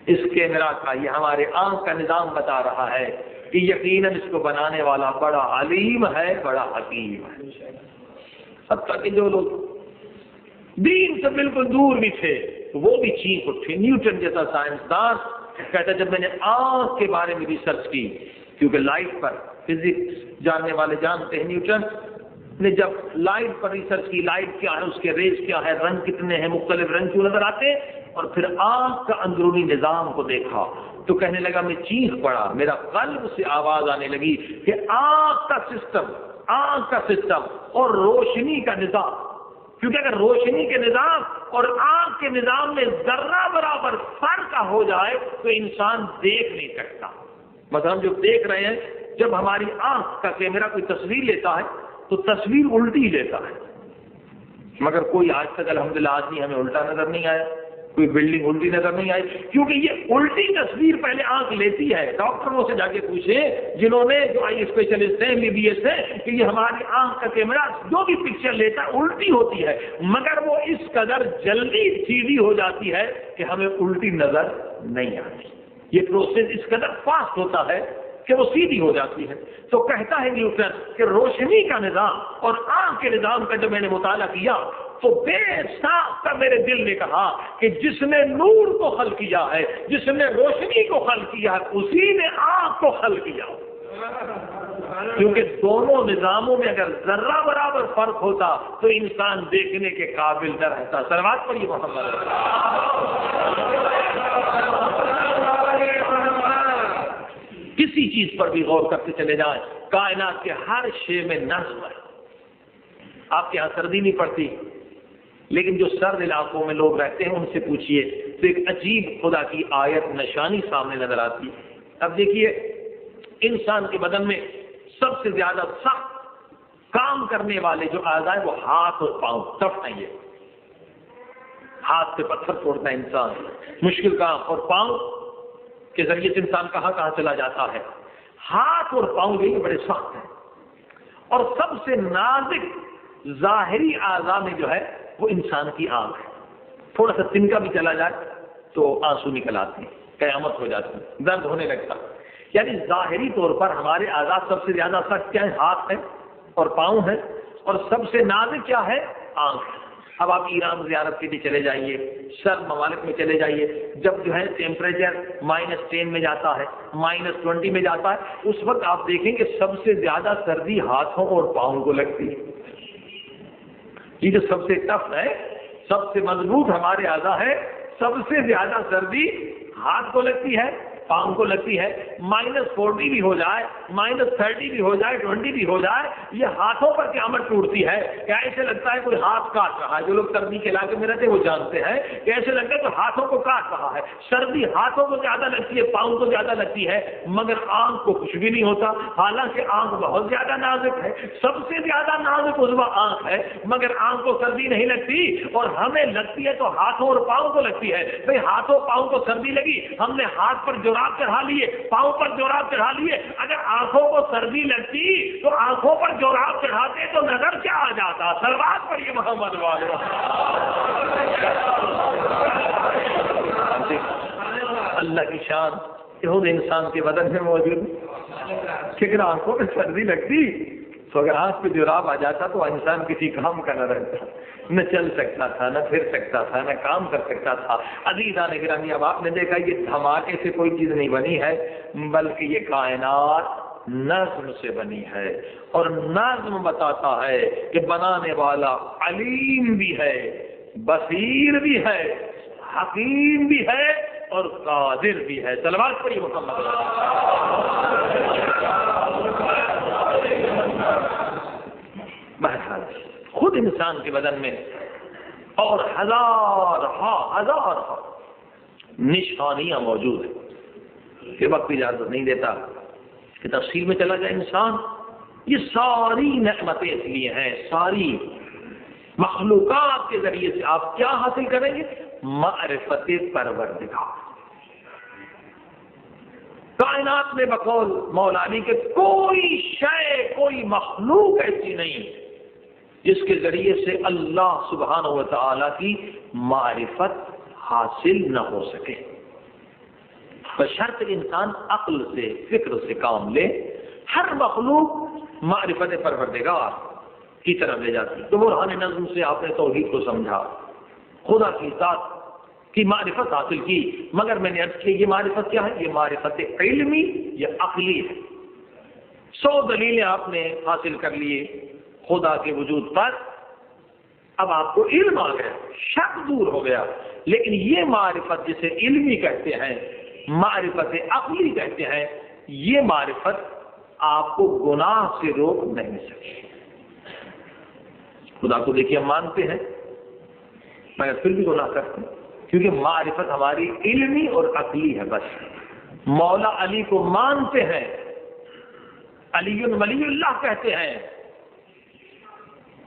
اس کیمرہ کا یہ ہمارے آنکھ کا نظام بتا رہا ہے کہ یقیناً اس کو بنانے والا بڑا علیم ہے، بڑا حکیم ہے. حتیٰ کہ جو لوگ دین سے بالکل دور بھی تھے وہ بھی چیخ اٹھے. نیوٹن جیسا سائنسدان کہتا ہے جب میں نے آنکھ کے بارے میں ریسرچ کی، کیونکہ لائٹ پر فزکس جاننے والے جانتے ہیں، نیوٹن نے جب لائٹ پر ریسرچ کی، لائٹ کیا ہے، اس کے ریز کیا ہے، رنگ کتنے ہیں، مختلف رنگ کیوں نظر آتے ہیں، اور پھر آنکھ کا اندرونی نظام کو دیکھا تو کہنے لگا، میں چیخ پڑا، میرا قلب سے آواز آنے لگی کہ آنکھ کا سسٹم اور روشنی کا نظام. کیونکہ اگر روشنی کے نظام اور آنکھ کے نظام میں ذرہ برابر فرق ہو جائے تو انسان دیکھ نہیں سکتا. مثلا ہم جو دیکھ رہے ہیں، جب ہماری آنکھ کا کیمرہ کوئی تصویر لیتا ہے تو تصویر الٹی لیتا ہے، مگر کوئی آج تک الحمدللہ آدمی ہمیں الٹا نظر نہیں آیا، کوئی بلڈنگ الٹی نظر نہیں آئی. کیونکہ یہ الٹی تصویر پہلے آنکھ لیتی ہے. ڈاکٹروں سے جا کے پوچھیں جنہوں نے جو آئی اسپیشلسٹ ہیں، MBBS ہیں، کہ یہ ہماری آنکھ کا کیمرہ جو بھی پکچر لیتا ہے الٹی ہوتی ہے، مگر وہ اس قدر جلدی سیدھی ہو جاتی ہے کہ ہمیں الٹی نظر نہیں آتی. یہ پروسیس اس قدر فاسٹ ہوتا ہے کہ وہ سیدھی ہو جاتی ہے. تو کہتا ہے نیوٹن کہ روشنی کا نظام اور آنکھ کے نظام کا جب میں نے مطالعہ کیا تو بے ساختہ میرے دل نے کہا کہ جس نے نور کو خلق کیا ہے، جس نے روشنی کو خلق کیا ہے، اسی نے آنکھ کو خلق کیا. کیونکہ دونوں نظاموں میں اگر ذرہ برابر فرق ہوتا تو انسان دیکھنے کے قابل نہ رہتا. صلوات پڑھیے محمد. کسی چیز پر بھی غور کرتے چلے جائیں، کائنات کے ہر شے میں نظم ہے. آپ کے یہاں سردی نہیں پڑتی، لیکن جو سرد علاقوں میں لوگ رہتے ہیں ان سے پوچھئے تو ایک عجیب خدا کی آیت نشانی سامنے نظر آتی ہے. اب دیکھیے، انسان کے بدن میں سب سے زیادہ سخت کام کرنے والے جو اعضاء ہیں وہ ہاتھ اور پاؤں. سخت ہیں، یہ ہاتھ سے پتھر توڑتا ہے انسان، مشکل کام. اور پاؤں کے ذریعے سے انسان کہاں کہاں چلا جاتا ہے. ہاتھ اور پاؤں یہ بڑے سخت ہیں. اور سب سے نازک ظاہری اعضاء میں جو ہے وہ انسان کی آنکھ ہے. تھوڑا سا تنکا بھی چلا جائے تو آنسو نکل آتے ہیں، قیامت ہو جاتی ہے، درد ہونے لگتا. یعنی ظاہری طور پر ہمارے اعضاء سب سے زیادہ سخت کیا ہے؟ ہاتھ ہے اور پاؤں ہے. اور سب سے نازک کیا ہے؟ آنکھ. اب آپ ایران زیارت کے لیے چلے جائیے، سرد ممالک میں چلے جائیے، جب جو ہے ٹیمپریچر -10 میں جاتا ہے، -20 میں جاتا ہے، اس وقت آپ دیکھیں کہ سب سے زیادہ سردی ہاتھوں اور پاؤں کو لگتی ہے. یہ جو سب سے ٹف ہے، سب سے مضبوط ہمارے اعضاء ہے، سب سے زیادہ سردی ہاتھ کو لگتی ہے پاؤں کو لگتی ہے، -40 بھی ہو جائے، -30 بھی ہو جائے، 20 بھی ہو جائے، یہ ہاتھوں پر قیامت ٹوٹتی ہے کہ ایسے لگتا ہے کوئی ہاتھ کاٹ رہا ہے. جو لوگ سردی کے علاقے میں رہتے ہیں وہ جانتے ہیں کہ ایسے لگتا ہے کہ ہاتھوں کو کاٹ رہا ہے. سردی ہاتھوں کو زیادہ لگتی ہے، پاؤں کو زیادہ لگتی ہے، مگر آنکھ کو کچھ بھی نہیں ہوتا. حالانکہ آنکھ بہت زیادہ نازک ہے، سب سے زیادہ نازک عضو آنکھ ہے، مگر آنکھ کو سردی نہیں لگتی. اور ہمیں لگتی ہے تو ہاتھوں اور پاؤں کو لگتی ہے. بھئی ہاتھوں پاؤں کو سردی لگی، ہم نے ہاتھ پر جوراب چڑھا لیے، پاؤں پر جوراب چڑھا لیے. اگر آنکھوں کو سردی لگتی تو آنکھوں پر جوراب چڑھاتے تو نظر کیا آ جاتا؟ صلوات پڑھیے محمد والے. اللہ کی شان خود انسان کے بدن میں موجود ہے کہ اگر آنکھوں میں سردی لگتی تو اگر آنکھ پہ جوراب آ جاتا تو انسان کسی کام کا نہ رہتا، نہ چل سکتا تھا، نہ پھر سکتا تھا، نہ کام کر سکتا تھا. عزیزان گرامی، اب آپ نے دیکھا یہ دھماکے سے کوئی چیز نہیں بنی ہے، بلکہ یہ کائنات نظم سے بنی ہے. اور نظم بتاتا ہے کہ بنانے والا علیم بھی ہے، بصیر بھی ہے، حکیم بھی ہے اور قادر بھی ہے. صلوات پڑھیے محمد. بہرحال خود انسان کے بدن میں اور ہزار نشانیاں موجود ہیں کہ وقت اجازت نہیں دیتا کہ تفصیل میں چلا جائے انسان. یہ ساری نعمتیں اس لیے ہیں، ساری مخلوقات کے ذریعے سے آپ کیا حاصل کریں گے؟ معرفت پروردگار. کائنات میں بقول مولا علی کے کوئی شے، کوئی مخلوق ایسی نہیں جس کے ذریعے سے اللہ سبحانہ و تعالی کی معرفت حاصل نہ ہو سکے، بشرط انسان عقل سے، فکر سے کام لے. ہر مخلوق معرفت پروردگار کی طرف لے جاتی. تو برہان نظم سے آپ نے توحید کو سمجھا، خدا کی ذات کی معرفت حاصل کی. مگر میں نے عرض کی یہ معرفت کیا ہے؟ یہ معرفت علمی یا عقلی ہے. 100 دلیلیں آپ نے حاصل کر لیے خدا کے وجود پر، اب آپ کو علم آ گیا، شک دور ہو گیا. لیکن یہ معرفت جسے علمی کہتے ہیں، معرفت عقلی کہتے ہیں، یہ معرفت آپ کو گناہ سے روک نہیں سکے. خدا کو دیکھیے ہم مانتے ہیں مگر پھر بھی گناہ کرتے ہیں، کیونکہ معرفت ہماری علمی اور عقلی ہے. بس مولا علی کو مانتے ہیں، علی ولی اللہ کہتے ہیں،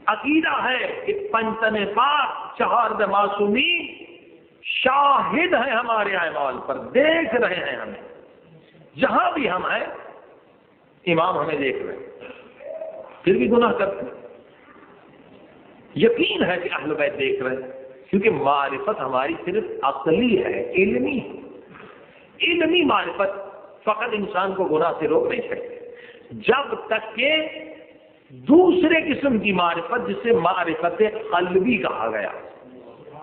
عقیدہ ہے کہ پنجتن پاک 4 معصومین شاہد ہیں ہمارے اعمال پر، دیکھ رہے ہیں ہمیں، جہاں بھی ہم ہیں امام ہمیں دیکھ رہے ہیں، پھر بھی گناہ کرتے ہیں. یقین ہے کہ اہل بیت دیکھ رہے ہیں، کیونکہ معرفت ہماری صرف عقلی ہے، علمی. علمی معرفت فقط انسان کو گناہ سے روک نہیں سکتے جب تک کہ دوسرے قسم کی معرفت جسے معرفت قلبی کہا گیا،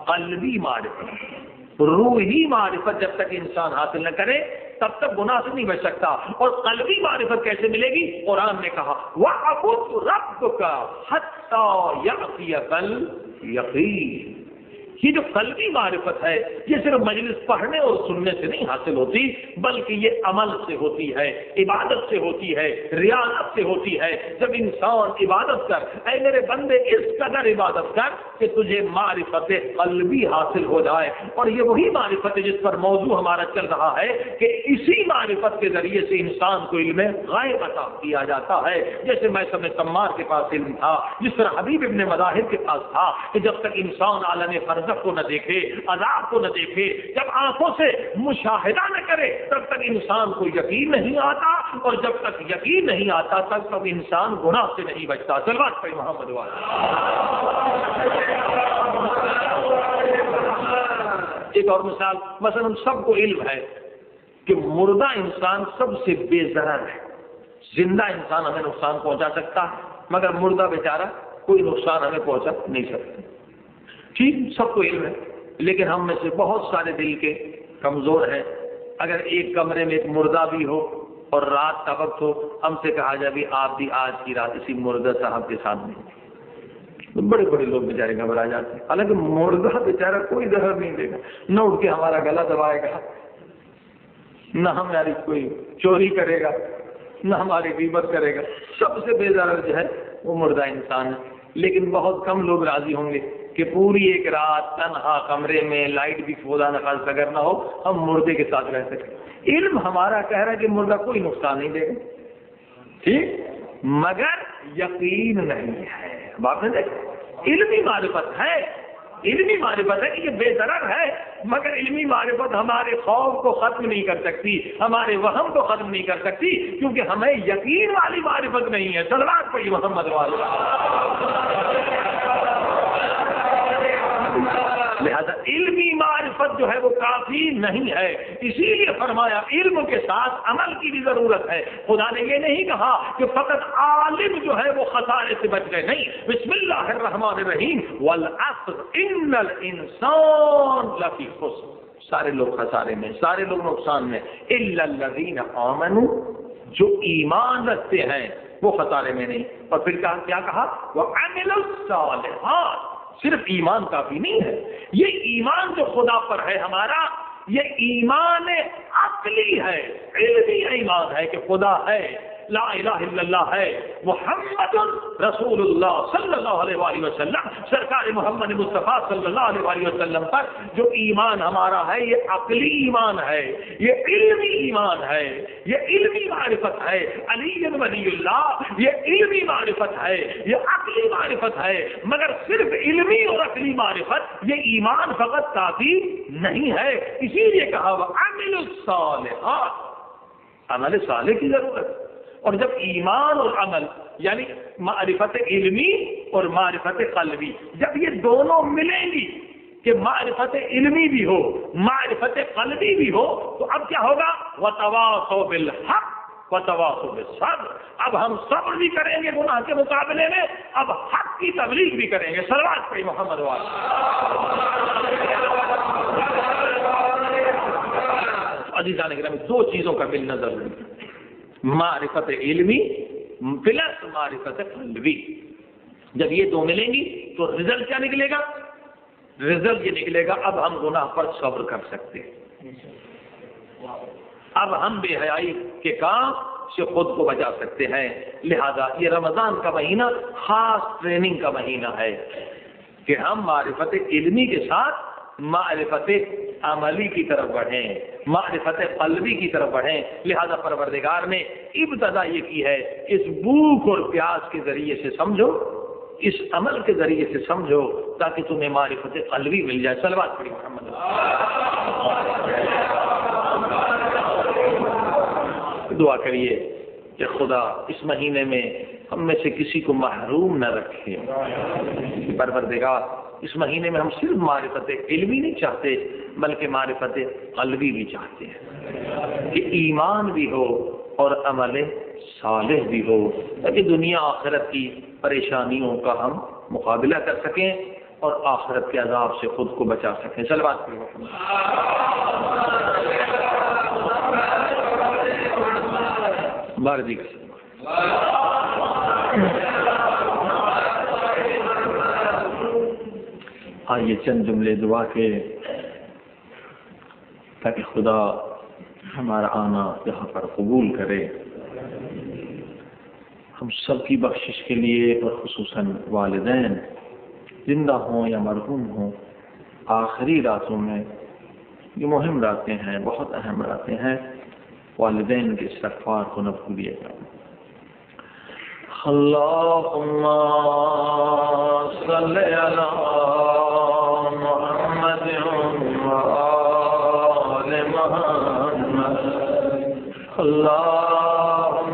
قلبی معرفت، روحی معرفت جب تک انسان حاصل نہ کرے تب تک گناہ سے نہیں بچ سکتا. اور قلبی معرفت کیسے ملے گی؟ قرآن نے کہا وَعْبُدْ رَبَّكَ حَتَّى يَأْتِيَكَ الْيَقِينُ. یہ جو قلبی معرفت ہے یہ صرف مجلس پڑھنے اور سننے سے نہیں حاصل ہوتی، بلکہ یہ عمل سے ہوتی ہے، عبادت سے ہوتی ہے، ریاضت سے ہوتی ہے. جب انسان عبادت کر، اے میرے بندے اس قدر عبادت کر کہ تجھے معرفت قلبی حاصل ہو جائے. اور یہ وہی معرفت ہے جس پر موضوع ہمارا چل رہا ہے کہ اسی معرفت کے ذریعے سے انسان کو علم غیب عطا کیا جاتا ہے. جیسے میں سمے تمار کے پاس علم تھا، جس طرح حبیب ابن مظاہر کے پاس تھا کہ جب تک انسان عالم فرزخ کو نہ دیکھے، عذاب کو نہ دیکھے، جب آنکھوں سے مشاہدہ نہ کرے تب تک انسان کو یقین نہیں آتا، اور جب تک یقین نہیں آتا تب تک انسان گناہ سے نہیں بچتا. صلوات پڑھیں محمد والا. ایک اور مثال، مثلا ہم سب کو علم ہے کہ مردہ انسان سب سے بے ضرر ہے. زندہ انسان ہمیں نقصان پہنچا سکتا ہے مگر مردہ بیچارہ کوئی نقصان ہمیں پہنچا نہیں سکتا. ٹھیک، سب کو علم ہے، لیکن ہم میں سے بہت سارے دل کے کمزور ہیں. اگر ایک کمرے میں ایک مردہ بھی ہو اور رات کا وقت ہو، ہم سے کہا جائے بھی آپ بھی آج کی رات اسی مردہ صاحب کے ساتھ نہیں، بڑے بڑے لوگ بیچارے گھبرا جاتے ہیں. حالانکہ مردہ بیچارہ کوئی زہر نہیں دے گا، نہ اٹھ کے ہمارا گلا دبائے گا، نہ ہماری کوئی چوری کرے گا، نہ ہماری غیبت کرے گا، سب سے بے ضرر جو ہے وہ مردہ انسان ہے۔ لیکن بہت کم لوگ راضی ہوں گے کہ پوری ایک رات تنہا کمرے میں لائٹ بھی خدا نخواستہ اگر نہ ہو ہم مردے کے ساتھ رہ سکیں۔ علم ہمارا کہہ رہا ہے کہ مردہ کوئی نقصان نہیں دے گا، ٹھیک، مگر یقین نہیں ہے۔ بات نہیں دیکھ، علمی معرفت ہے، علمی معرفت ہے کہ یہ بے ضرر ہے، مگر علمی معرفت ہمارے خوف کو ختم نہیں کر سکتی، ہمارے وہم کو ختم نہیں کر سکتی، کیونکہ ہمیں یقین والی معرفت نہیں ہے۔ صلوات پڑھی محمد والے۔ لہذا علمی معرفت جو ہے وہ کافی نہیں ہے، اسی لیے فرمایا علم کے ساتھ عمل کی بھی ضرورت ہے۔ خدا نے یہ نہیں کہا کہ فقط عالم جو ہے وہ خسارے سے بچ گئے، نہیں، بسم اللہ الرحمن الرحیم، والعصر ان الانسان لفی خسر، سارے لوگ خسارے میں، سارے لوگ نقصان میں، الا الذین آمنوا، جو ایمان رکھتے ہیں وہ خسارے میں نہیں۔ اور پھر کیا کہا؟ وعملوا الصالحات، صرف ایمان کافی نہیں ہے، یہ ایمان جو خدا پر ہے ہمارا، یہ ایمان عقلی ہے، علمی ایمان ہے کہ خدا ہے، لا الہ الا اللہ ہے، محمد رسول اللہ صلی اللہ علیہ وآلہ وسلم، سرکار محمد مصطفیٰ صلی اللہ علیہ وآلہ وسلم پر جو ایمان ہمارا ہے یہ عقلی ایمان ہے، یہ علمی ایمان ہے، یہ علمی معرفت ہے۔ علی ولی اللہ یہ علمی معرفت ہے، یہ عقلی معرفت ہے، مگر صرف علمی اور عقلی معرفت یہ ایمان فقط کافی نہیں ہے، اسی لیے کہا وعملوا الصالحات، عمل صالح کی ضرورت ہے۔ اور جب ایمان اور عمل یعنی معرفت علمی اور معرفت قلبی جب یہ دونوں ملیں گی کہ معرفت علمی بھی ہو معرفت قلبی بھی ہو تو اب کیا ہوگا؟ وتواصوا بالحق وتواصوا بالصبر، اب ہم صبر بھی کریں گے گناہ کے مقابلے میں، اب حق کی تبلیغ بھی کریں گے۔ صلوات پڑھی محمد والے۔ عزیزان گرامی، دو چیزوں کا ملنا ضروری ہے، معرفت علمی پلس معرفت قلبی، جب یہ دو ملیں گی تو رزلٹ کیا نکلے گا؟ رزلٹ یہ نکلے گا اب ہم گناہ پر صبر کر سکتے ہیں، اب ہم بے حیائی کے کام سے خود کو بچا سکتے ہیں۔ لہذا یہ رمضان کا مہینہ خاص ٹریننگ کا مہینہ ہے کہ ہم معرفت علمی کے ساتھ معرفت عملی کی طرف بڑھیں، معرفت قلبی کی طرف بڑھیں۔ لہذا پروردگار نے ابتدا یہ کی ہے، اس بھوک اور پیاس کے ذریعے سے سمجھو، اس عمل کے ذریعے سے سمجھو تاکہ تمہیں معرفت قلبی مل جائے۔ صلوات پڑھی محمد۔ دعا کریے کہ خدا اس مہینے میں ہم میں سے کسی کو محروم نہ رکھے۔ پروردگار اس مہینے میں ہم صرف معرفت علمی نہیں چاہتے بلکہ معرفت قلبی بھی چاہتے ہیں کہ ایمان بھی ہو اور عمل صالح بھی ہو، تاکہ دنیا آخرت کی پریشانیوں کا ہم مقابلہ کر سکیں اور آخرت کے عذاب سے خود کو بچا سکیں۔ صلوات پڑھیں۔ بارجی کا آئیے چند جملے دعا کے تاکہ خدا ہمارا آنا یہاں پر قبول کرے۔ ہم سب کی بخشش کے لیے اور خصوصاً والدین زندہ ہوں یا مرحوم ہوں، آخری راتوں میں یہ مہم راتیں ہیں، بہت اہم راتیں ہیں، والدین کے استغفار کو نہ بھولیے گا۔ اللہم صلی علی محمد وآل محمد، اللہم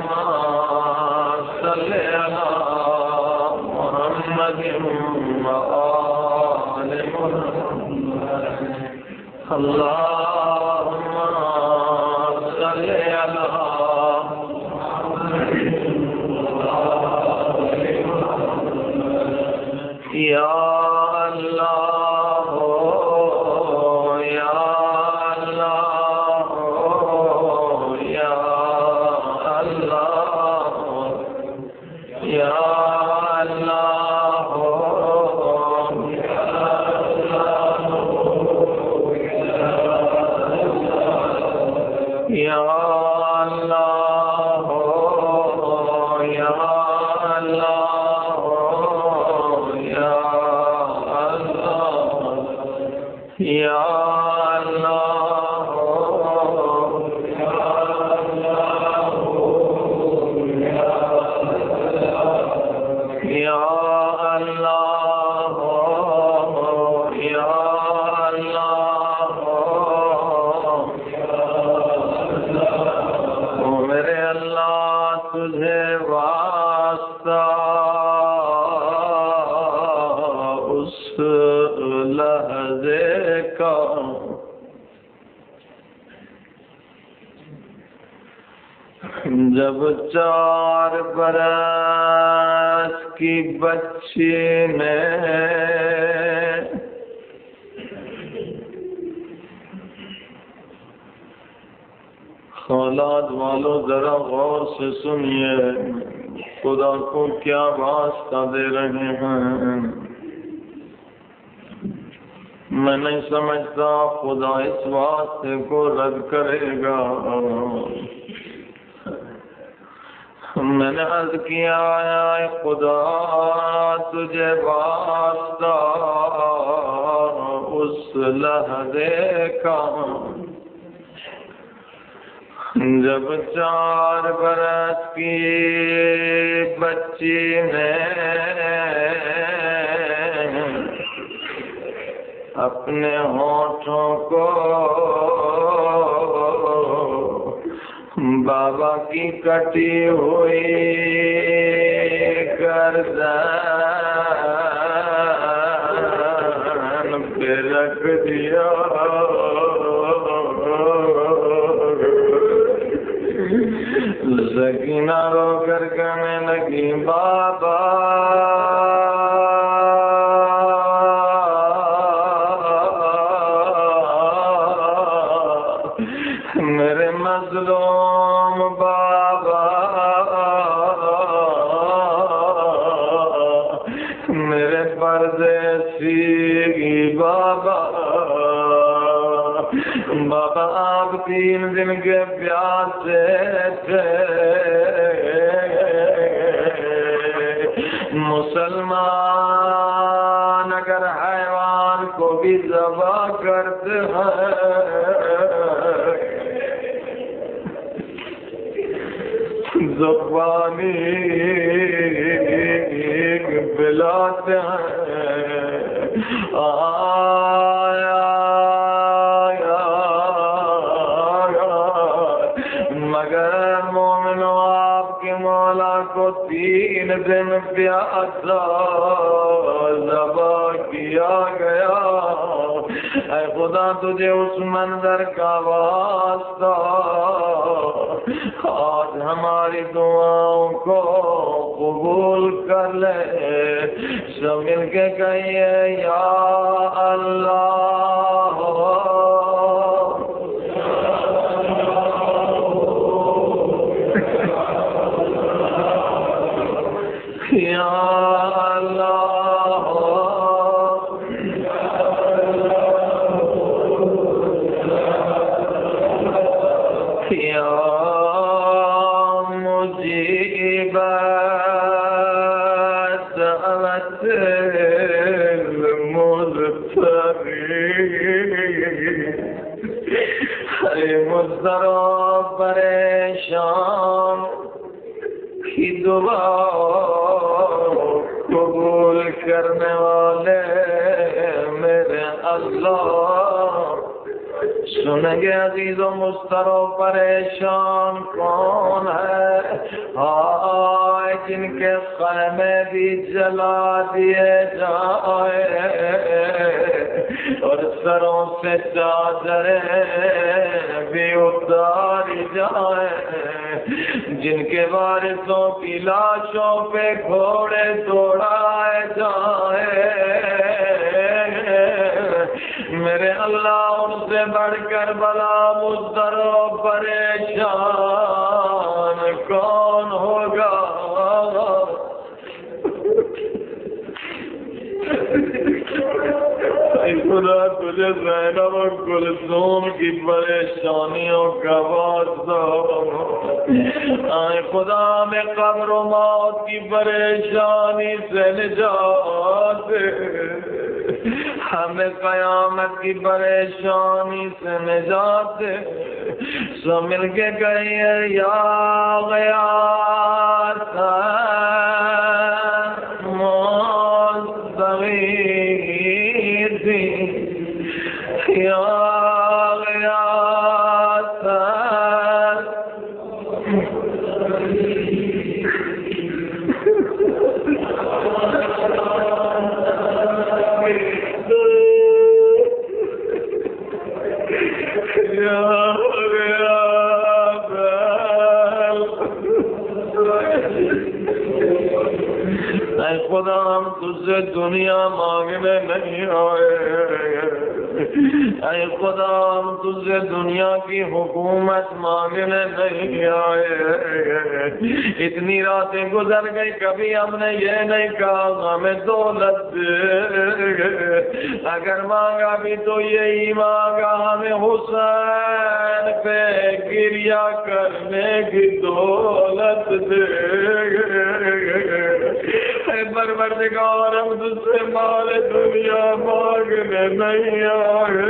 صلی علی محمد وآل محمد، اللہم صلی علی یا اللہ یا اللہ یا اللہ یا اللہ یا اللہ یا اللہ یا اللہ او میرے اللہ تجھے واسطہ اس لحظے کا جب 4 برس کی بچی نے اولاد والوں ذرا غور سے سنیے خدا کو کیا واسطہ دے رہے ہیں. میں نہیں سمجھتا خدا اس واسطے کو رد کرے گا. میں نے عرض کیا اے خدا تجھے واسطہ اس لحظے کا جب 4 برس کی بچی نے اپنے ہونٹوں کو بابا کی کٹی ہوئی گردن پہ رکھ دیا. سکینہ رو کر کہنے لگی بابا میرے مظلوم بابا میرے پردیسی بابا. بابا آپ 3 دن کے پیاسے تھے. مسلمان اگر حیوان کو بھی ذبح کرتے ہیں زبانی پلاتے ہیں. مگر مومنو آپ کے مولا کو 3 دن پیاسا ذبح کیا گیا. اے خدا تجھے اس منظر کا واسطہ آج ہماری دعاؤں کو قبول کر لے. سب مل کے کہیے یا اللہ یا اللہ یا مجیب دعوت المضطرین اے مضطر و پریشان کی دعا قبول کرنے والے میرے اللہ. سنیں گے عزیز و مضطر و پریشان کون ہے؟ ہائے جن کے خیمے بھی جلا دیے جائے اور سروں سے چادریں بھی اتاری جائیں, جن کے وارثوں کی لاشوں پہ گھوڑے دوڑائے جائیں. میرے اللہ ان سے بڑھ کر بلا مضطر و پریشان کون ہوگا؟ خدا تجھے زینب و کلثوم کی پریشانیوں کا واسطہ آئے خدا میں قبر و موت کی پریشانی سے نجات ہمیں قیامت کی پریشانی سے نجات دے، سو مل کے کہیے یا غیاث مستغیث یا غیاث خدا ہم تجھ سے دنیا مانگنے نہیں آئے، اے خدا ہم تجھ سے دنیا کی حکومت مانگنے نہیں آئے۔ اتنی راتیں گزر گئی، کبھی ہم نے یہ نہیں کہا ہمیں دولت دے، اگر مانگا بھی تو یہی مانگا ہمیں حسین پہ گریہ کرنے کی دولت دے۔ پروردگار ہم تجھ سے مال دنیا مانگنے نہیں آئے،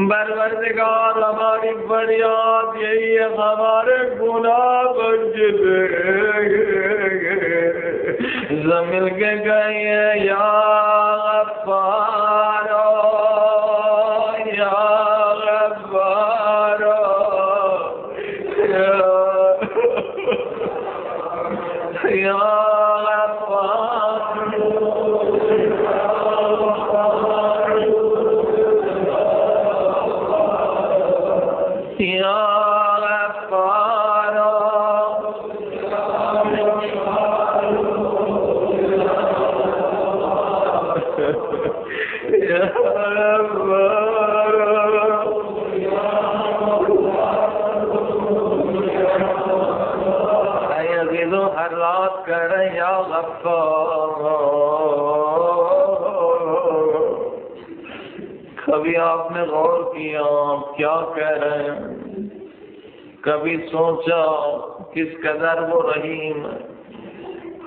پروردگار ہماری فریاد یہی ہے ہمارے گناہ بخش دے۔ زمین کے گئے یا غفار یا غفار یا ہر رات کرے یا غفار۔ کبھی آپ نے غور کیا آپ کیا کہہ رہے ہیں؟ کبھی سوچا کس قدر وہ رحیم ہے؟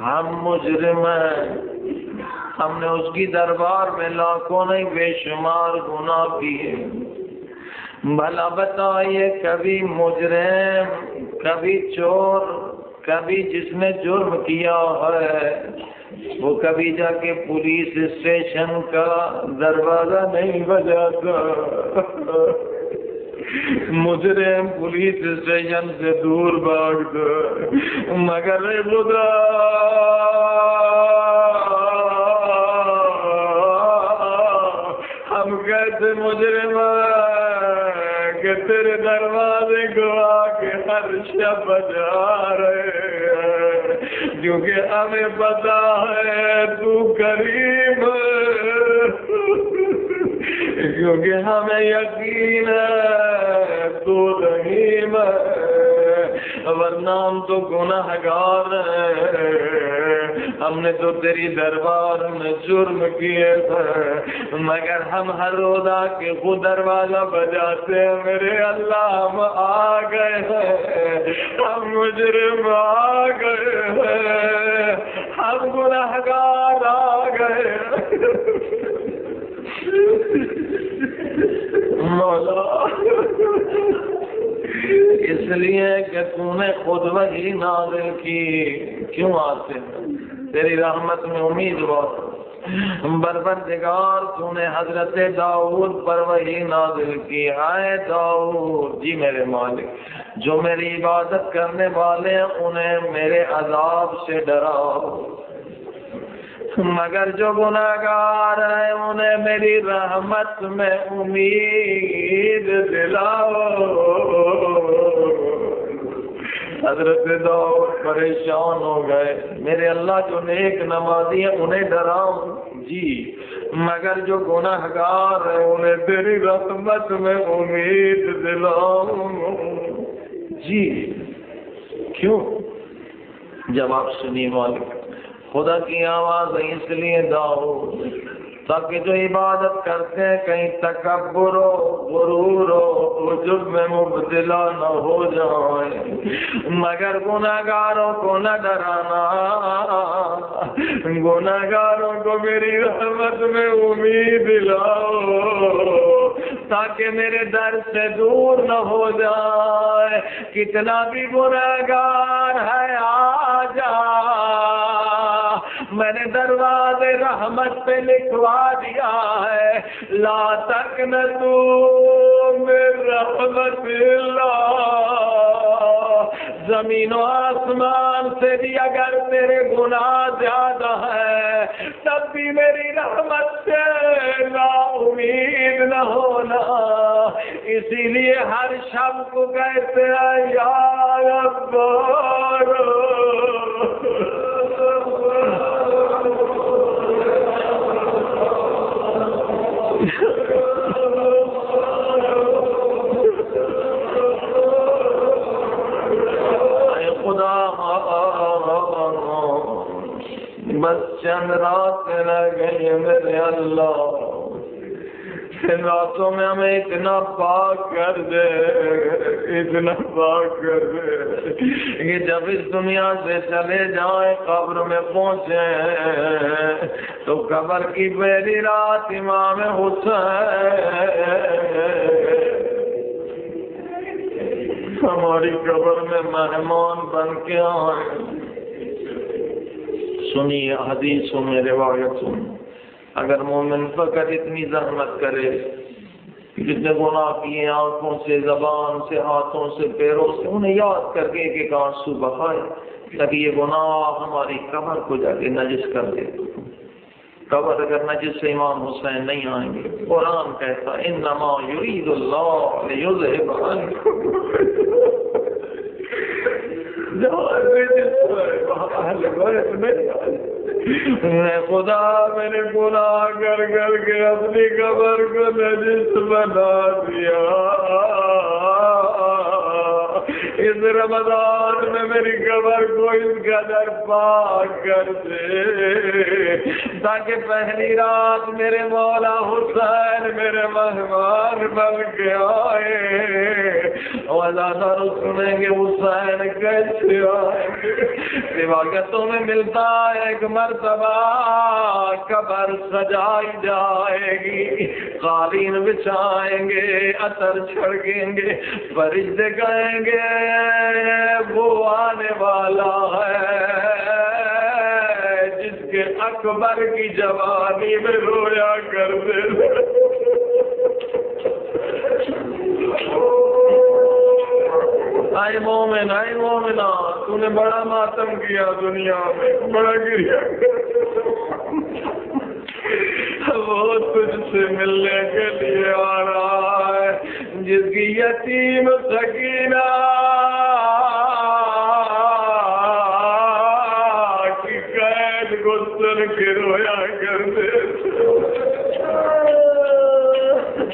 ہم مجرم ہیں، ہم نے اس کی دربار میں لاکھوں نہیں بے شمار گناہ کیے، بھلا بتائیے کبھی مجرم، کبھی چور، کبھی جس نے جرم کیا ہے وہ کبھی جا کے پولیس اسٹیشن کا دروازہ نہیں بجاتا، مجرم پولیس اسٹیشن سے دور بھاگتا، مگر خدا ہم کیسے مجرم کہ تیرے دروازے کو آ کے ہر شب بجا رہے ہیں، کیونکہ ہمیں پتا ہے تو کریم ہے، کیونکہ ہمیں یقین ہے تو رحیم ہے، ورنہ ہم تو گناہگار ہیں، ہم نے تو تیری دربار میں جرم کیے تھے، مگر ہم ہر روز آ کے خود دروازہ بجاتے ہیں، میرے اللہ ہم آ گئے ہیں، ہم مجرم آ گئے ہیں، ہم گناہگار آ گئے مولا، اس لیے کہ تو نے خود وحی نازل کی، کیوں آتے ہیں؟ تیری رحمت میں امید بہت، پروردگار تو نے حضرت داؤد پر وحی نازل کی، آئے داؤد جی میرے مالک، جو میری عبادت کرنے والے ہیں انہیں میرے عذاب سے ڈراؤ، مگر جو گناہگار ہیں انہیں میری رحمت میں امید دلاؤ۔ حضرت داؤد پریشان ہو گئے، میرے اللہ جو نیک نمازی ہیں انہیں ڈراؤ جی، مگر جو گناہگار ہیں انہیں تیری رحمت میں امید دلاؤ جی۔ کیوں؟ جواب سنیے مالک، خدا کی آواز ہے، اس لیے داؤد تاکہ جو عبادت کرتے ہیں کہیں تکبر و غرور و عجب میں مبتلا نہ ہو جائیں، مگر گناہگاروں کو نہ ڈرانا، گناہگاروں کو میری رحمت میں امید لاؤ تاکہ میرے در سے دور نہ ہو جائے، کتنا بھی گناہگار ہے آ جا، میں نے دروازے رحمت پہ لکھوا دیا ہے، لا تقنطوا من رحمت اللہ، زمین و آسمان سے بھی اگر تیرے گناہ زیادہ ہے تب بھی میری رحمت سے نا امید نہ ہونا، اسی لیے ہر شب کو کہتے ہیں یا غفار، بس چند رات رہ گئی میرے اللہ، ان راتوں میں ہمیں اتنا پاک کر دے، اتنا پاک کر دے کہ جب اس دنیا سے چلے جائیں قبر میں پہنچے تو قبر کی پہلی رات امام حسین ہماری قبر میں مہمان بن کے آئے۔ سنیے حدیثوں میں روایتوں، اگر مومن فقط اتنی زحمت کرے کہ جتنے گناہ کیے آنکھوں سے، زبان سے، ہاتھوں سے، پیروں سے، انہیں یاد کر کے ایک آنسو بہائے تاکہ یہ گناہ ہماری قبر کو جا کے نجس کر دے۔ قبر اگر نجس سے امام حسین نہیں آئیں گے، قرآن کہتا انما یرید اللہ لیذھب عنکم میں خدا میرے گناہ کر کر کے اپنی قبر کو نجس بنا دیا، اس رمضان میں میری قبر کو اس قدر پاک کر دے تاکہ پہلی رات میرے مولا حسین میرے مہمان بن کے آئے، اور زیادہ سنیں گے حسین کیسے آئیں گے۔ روایتوں میں ملتا ہے ایک مرتبہ قبر سجائی جائے گی، قالین بچھائیں گے، عطر چھڑکیں گے، فرشتے کہیں گے وہ آنے والا ہے جس کے اکبر کی جوانی میں رویا کرتے تھے۔ آئے مومن، آئے مومنہ، تو نے بڑا ماتم کیا دنیا میں، بڑا گریا وہ تجھ سے ملنے کے لیے آ رہا ہے جس کی یتیم سکینہ کی قید کو سن کے رویا کرتے،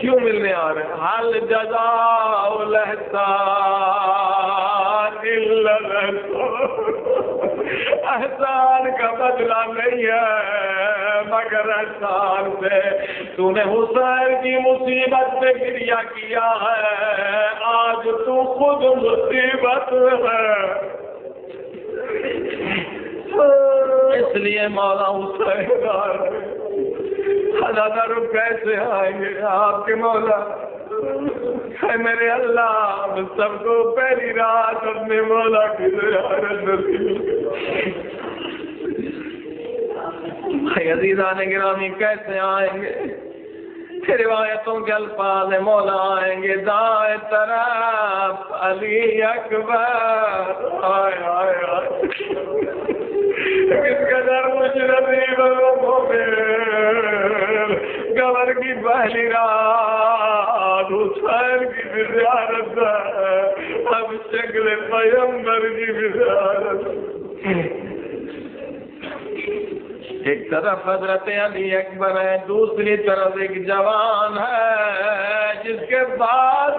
کیوں ملنے آ رہے ہیں؟ حل جزاء الاحسان الا الاحسان، احسان کا بدلہ نہیں ہے مگر احسان سے۔ تو نے حسین کی مصیبت پہ گریہ کیا ہے، آج تو خود مصیبت ہے، اس لیے مولا حسین ہزار کیسے آئیں گے آپ کے مولا؟ اے میرے اللہ، ہم سب کو پہلی رات اپنے مولا کی زیارت نصیب۔ عزیزان گرامی کیسے آئیں گے؟ روایتوں کے الفاظ ہیں، مولا آئیں گے دائیں طرف علی اکبر، آئے آئے آئے کس قدر مجرمی قبر کی پہلی رات حسین کی بھی زیارت ہے، اب شکل پیغمبر کی بھی زیارت۔ ایک طرف حضرت علی اکبر ہے، دوسری طرف ایک جوان ہے جس کے بعد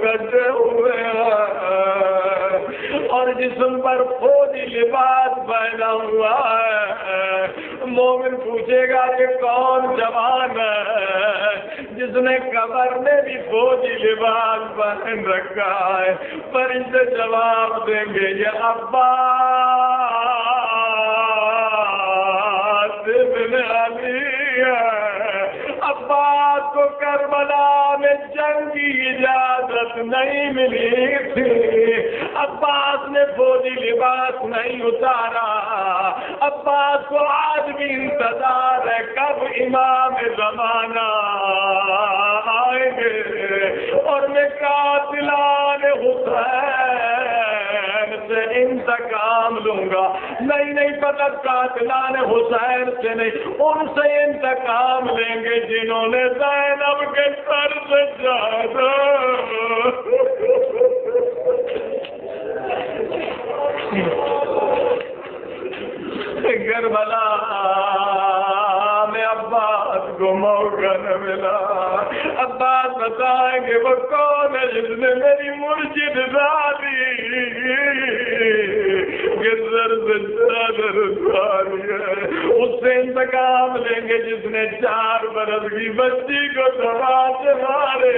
کٹے ہوئے ہیں اور جسم پر فوجی لباس پہنا ہوا ہے. مومن پوچھے گا کہ کون جوان ہے جس نے قبر میں بھی فوجی لباس پہن رکھا ہے؟ فرشتے جواب دیں گے یہ عباس ابن علی ہے. عباس کو کربلا میں جنگ کی اجازت نہیں ملی تھی. عباس نے فوجی لباس نہیں اتارا. عباس کو آج بھی انتظار ہے کب امام زمانہ آئیں گے اور میں قاتلان حسین سے انتقام لوں گا. نہیں پتہ قاتلان حسین سے نہیں، ان سے انتقام لیں گے جنہوں نے زینب کے سر سے زیادہ کربلا میں عباس کو موقع نہ ملا. عباس بتائیں گے وہ کون ہے جس نے میری مرشد دادی کے سر سے چادر اتاری ہے؟ اس سے انتقام لیں گے جس نے 4 برس کی بچی کو دبا سے مارے.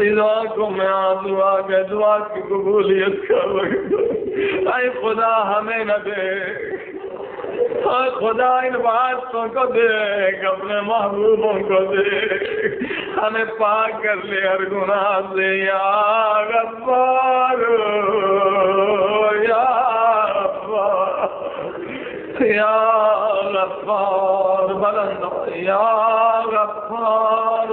دعا کو میں دعا کی قبولیت کا وقت. اے خدا ہمیں نہ دے، اے خدا ان باتوں کو دیکھ، اپنے محبوبوں کو دیکھ، ہمیں پاک کر لے ہر گناہ سے. یا غفار یا غفار یا غفار بلند یا غفار.